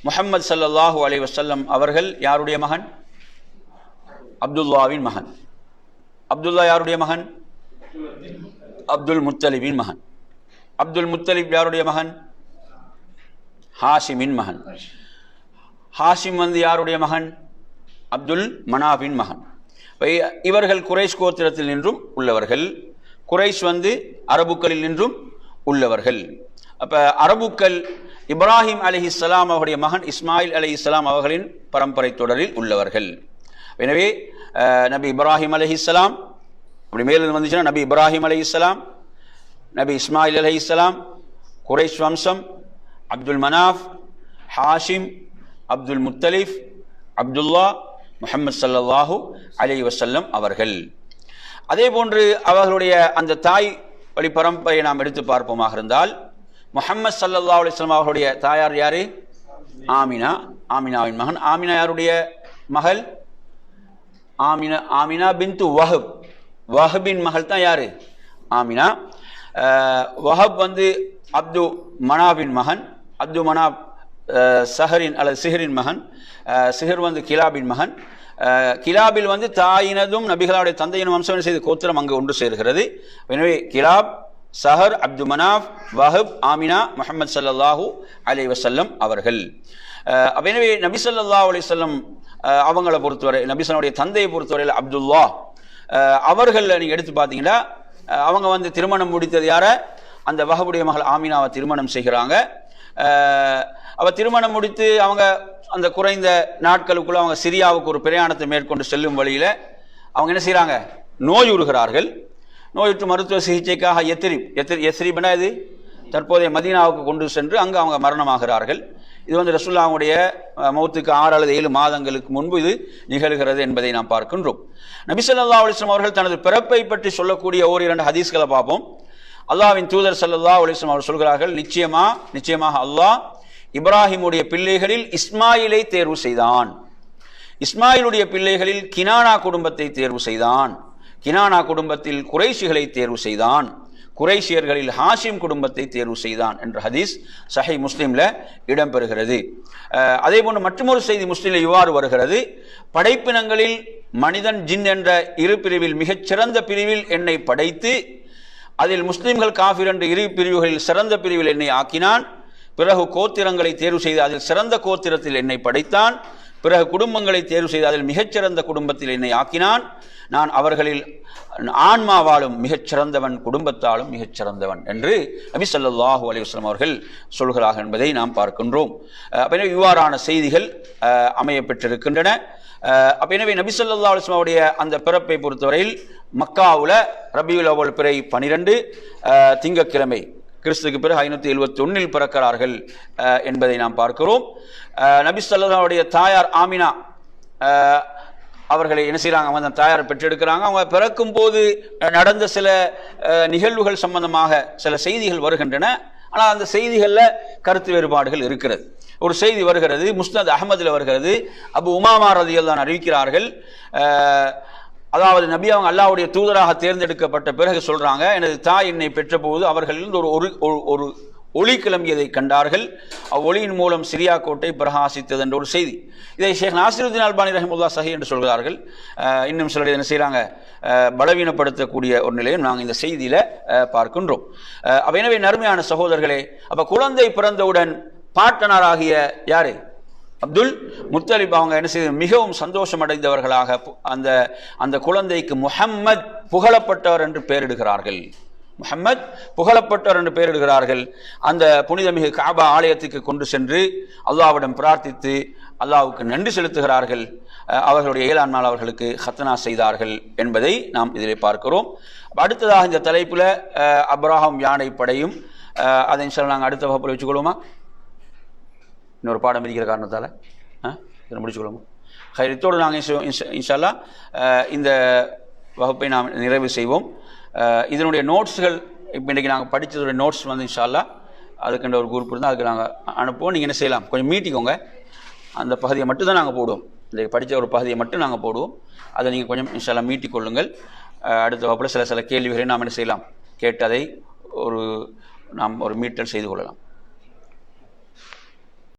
முஹம்மது ஸல்லல்லாஹு அலைஹி வஸல்லம் அவர்கள் யாருடைய மகன்? அப்துல்லாவின் மகன். அப்துல்லா யாருடைய மகன்? அப்துல் முத்தலிபின் மகன். அப்துல் முத்தலிப் யாருடைய மகன்? ஹாஷிமின் மகன். ஹாஷிம் யாருடைய மகன்? அப்துல் மனாஃபின் மகன். இவர்கள் குறைஷ் கோத்திரத்தில் நின்றும் உள்ளவர்கள். குறைஷ் அரபுக்களில் நின்றும் உள்ளவர்கள். அப்ப அரபுக்கள் இப்ராஹிம் அலைஹிஸ்ஸலாம் அவருடைய மகன் இஸ்மாயில் அலைஹிஸ்ஸலாம் அவர்களின் பரம்பரை தொடரில் உள்ளவர்கள். எனவே நபி இப்ராஹிம் அலைஹிஸ்ஸலாம், அப்படி மேலும் வந்துச்சுன்னா நபி இப்ராஹிம் அலைஹிஸ்ஸலாம், நபி இஸ்மாயில் அலைஹிஸ்ஸலாம், குறைஷ் வம்சம், அப்துல் மனாஃப், ஹாஷிம், அப்துல் முத்தலிஃப், அப்துல்லா, முஹம்மது ஸல்லல்லாஹு அலைஹி வஸல்லம் அவர்கள். அதே போன்று அவர்களுடைய அந்த தாய் வழி பரம்பரையை நாம் எடுத்து பார்ப்போமாக இருந்தால் முஹம்மது ஸல்லல்லாஹு அலைஹி வஸல்லம் அவர்களுடைய தாயார் யாரு? ஆமினா, ஆமினாவின் மகன். ஆமினா யாருடைய மகள்? ஆமினா பின்து வஹப், வஹபின் மகள் தான் யாரு? ஆமினா. வஹப் அப்து மனாபின் மகன். அப்து மனாப் சஹரின் அல்லது சிஹரின் மகன். சிஹர் கிலாபின் மகன். கிலாபில் தாயினதும் நபிகளுடைய தந்தையின் வம்சம் செய்து கோத்திரம் அங்கு ஒன்று சேர்கிறது. எனவே கிலாப், சஹர், அப்து மனாப், வஹப், ஆமினா, முஹம்மது ஸல்லல்லாஹு அலைஹி வஸல்லம் அவர்கள். எனவே நபி ஸல்லல்லாஹு அலைஹி வஸல்லம் அவங்கள பொறுத்தவரை, நபிசனுடைய தந்தையை பொறுத்தவரையில் அப்துல்லா அவர்கள் நீங்கள் எடுத்து பார்த்தீங்கன்னா, அவங்க வந்து திருமணம் முடித்தது யார? அந்த வஹபுடைய மகள் ஆமினாவை திருமணம் செய்கிறாங்க. அவள் திருமணம் முடித்து அவங்க அந்த குறைந்த நாட்களுக்குள்ள அவங்க சிரியாவுக்கு ஒரு பிரயாணத்தை மேற்கொண்டு செல்லும் வழியில் அவங்க என்ன செய்கிறாங்க? நோயுறுகிறார்கள். நோயுற்று மருத்துவ சிகிச்சைக்காக எஸ்ரிப்னா இது தற்போதைய மதீனாவுக்கு கொண்டு சென்று அங்கு அவங்க மரணமாகிறார்கள். இது வந்து ரசூலுல்லாஹ்வுடைய மௌத்துக்கு 6 அல்லது 7 மாதங்களுக்கு முன்பு இது நிகழ்கிறது என்பதை நாம் பார்க்கின்றோம். நபி ஸல்லல்லாஹு அலைஹி வஸல்லம் அவர்கள் தனது பிறப்பை பற்றி சொல்லக்கூடிய 1-2 ஹதீஸ்களை பார்ப்போம். அல்லாஹ்வின் தூதர் ஸல்லல்லாஹு அலைஹி வஸல்லம் அவர்கள் சொல்கிறார்கள், நிச்சயமாக அல்லாஹ் இப்ராஹிமுடைய பிள்ளைகளில் இஸ்மாயிலை தேர்வு செய்தான். இஸ்மாயிலுடைய பிள்ளைகளில் கினானா குடும்பத்தை தேர்வு செய்தான். கினானா குடும்பத்தில் குறைஷிகளை தேர்வு செய்தான். குறைஷியர்களில் ஹாஷிம் குடும்பத்தை தேர்வு செய்தான் என்ற ஹதீஸ் சஹீஹ் முஸ்லிம்ல இடம்பெறுகிறது. அதே போன்று மற்றொரு செய்தி முஸ்லிமில் இவ்வாறு வருகிறது, படைப்பினங்களில் மனிதன் ஜின் என்ற 2 பிரிவில் மிகச்சிறந்த பிரிவில் என்னை படைத்து அதில் முஸ்லிம்கள் காஃபிர் என்ற 2 பிரிவுகளில் சிறந்த பிரிவில் என்னை ஆக்கினான். பிறகு கோத்திரங்களை தேர்வு செய்து அதில் சிறந்த கோத்திரத்தில் என்னை படைத்தான். பிறகு குடும்பங்களை தேர்வு செய்து அதில் மிகச்சிறந்த குடும்பத்தில் என்னை ஆக்கினான். நான் அவர்களில் ஆன்மாவாலும் மிகச்சிறந்தவன், குடும்பத்தாலும் மிகச்சிறந்தவன் என்று நபி ஸல்லல்லாஹு அலைஹி வஸல்லம் அவர்கள் சொல்கிறார்கள் என்பதை நாம் பார்க்கின்றோம். எனவே இவ்வாறான செய்திகள் அமைய பெற்றிருக்கின்றன. எனவே நபி ஸல்லல்லாஹு அலைஹி வஸல்லம் உடைய அந்த பிறப்பை பொறுத்தவரையில் மக்காவுல ரபியுல் அவ்வல் பிறை 12 திங்கட்கிழமை கிறிஸ்துக்கு பிறகு 571 பிறக்கிறார்கள் என்பதை நாம் பார்க்கிறோம். நபி ஸல்லல்லாஹு அலைஹி வஸல்லம் தாயார் ஆமினா அவர்களை என்ன செய்யறாங்க? அவங்க அந்த தாயாரை பெற்றெடுக்கிறாங்க. அவங்க பிறக்கும் போது நடந்த சில நிகழ்வுகள் சம்பந்தமாக சில செய்திகள் வருகின்றன. ஆனால் அந்த செய்திகளில் கருத்து வேறுபாடுகள் இருக்கிறது. ஒரு செய்தி வருகிறது, முஸ்னத் அஹ்மதில் வருகிறது. அபு உமாமா ரலியல்லாஹு அறிவிக்கிறார்கள், அதாவது நபி அவங்க அல்லாஹ்வுடைய தூதராக தேர்ந்தெடுக்கப்பட்ட பிறகு சொல்றாங்க, எனது தாய் என்னை பெற்ற போது அவர்களிலிருந்து ஒரு ஒளி கிளம்பியதை கண்டார்கள். அவ்வொளியின் மூலம் சிரியா கோட்டை பிரகாசித்தது என்ற ஒரு செய்தி. இதை ஷேக் நாசிருதீன் அல்பானி ரஹிமத்துல்லாஹ் சஹீஹ் என்று சொல்கிறார்கள். இன்னும் சிலர் என்ன செய்யறாங்க? பலவீனப்படுத்தக்கூடிய ஒரு நிலையும் நாங்கள் இந்த செய்தியில பார்க்கின்றோம். எனவே நறுமையான சகோதரர்களே, அப்ப குழந்தை பிறந்தவுடன் பாட்டனாராகிய யாரு? அப்துல் முத்தலிப் அவங்க என்ன செய்ய மிகவும் சந்தோஷம் அடைந்தவர்களாக அந்த குழந்தைக்கு முஹம்மத் புகழப்பட்டவர் என்று பெயரிடுகிறார்கள். முஹம்மத் புகழப்பட்டவர் என்று பெயரிடுகிறார்கள். அந்த புனிதமிகு காபா ஆலயத்துக்கு கொண்டு சென்று அல்லாஹ்விடம் பிரார்த்தித்து அல்லாஹ்வுக்கு நன்றி செலுத்துகிறார்கள். அவர்களுடைய 7ஆம் நாள் அவர்களுக்கு ஹத்னா செய்தார்கள் என்பதை நாம் இதிலே பார்க்கிறோம். அடுத்ததாக இந்த தலைப்பில் அப்ராஹாம் யானை படையும் அதை நாங்கள் அடுத்த வகுப்பில் வச்சுக்கொள்வோமா? இன்னொரு பாடம் இருக்கிற காரணத்தால் இதை முடிச்சுக்கொள்வோமா? இதோடு நாங்கள் இன்ஷா அல்லாஹ் இந்த வகுப்பை நாம் நிறைவு செய்வோம். இதனுடைய நோட்ஸ்கள் இப்போ இன்றைக்கி நாங்கள் படித்ததுடைய நோட்ஸ் வந்து இன்ஷா அல்லாஹ் அதுக்குன்ற ஒரு குரூப் இருந்தால் அதுக்கு நாங்கள் அனுப்புவோம். நீங்கள் என்ன செய்யலாம், கொஞ்சம் மீட்டிக்கோங்க. அந்த பகுதியை மட்டும் தான் நாங்கள் போடுவோம். இன்றைக்கி படித்த ஒரு பகுதியை மட்டும் நாங்கள் போடுவோம். அதை நீங்கள் கொஞ்சம் இன்ஷா அல்லாஹ் மீட்டிக்கொள்ளுங்கள். அடுத்த வகுப்பில் சில கேள்விகளை நாம் என்ன செய்யலாம், கேட்டு அதை நாம் ஒரு மீட்டல் செய்து கொள்ளலாம்.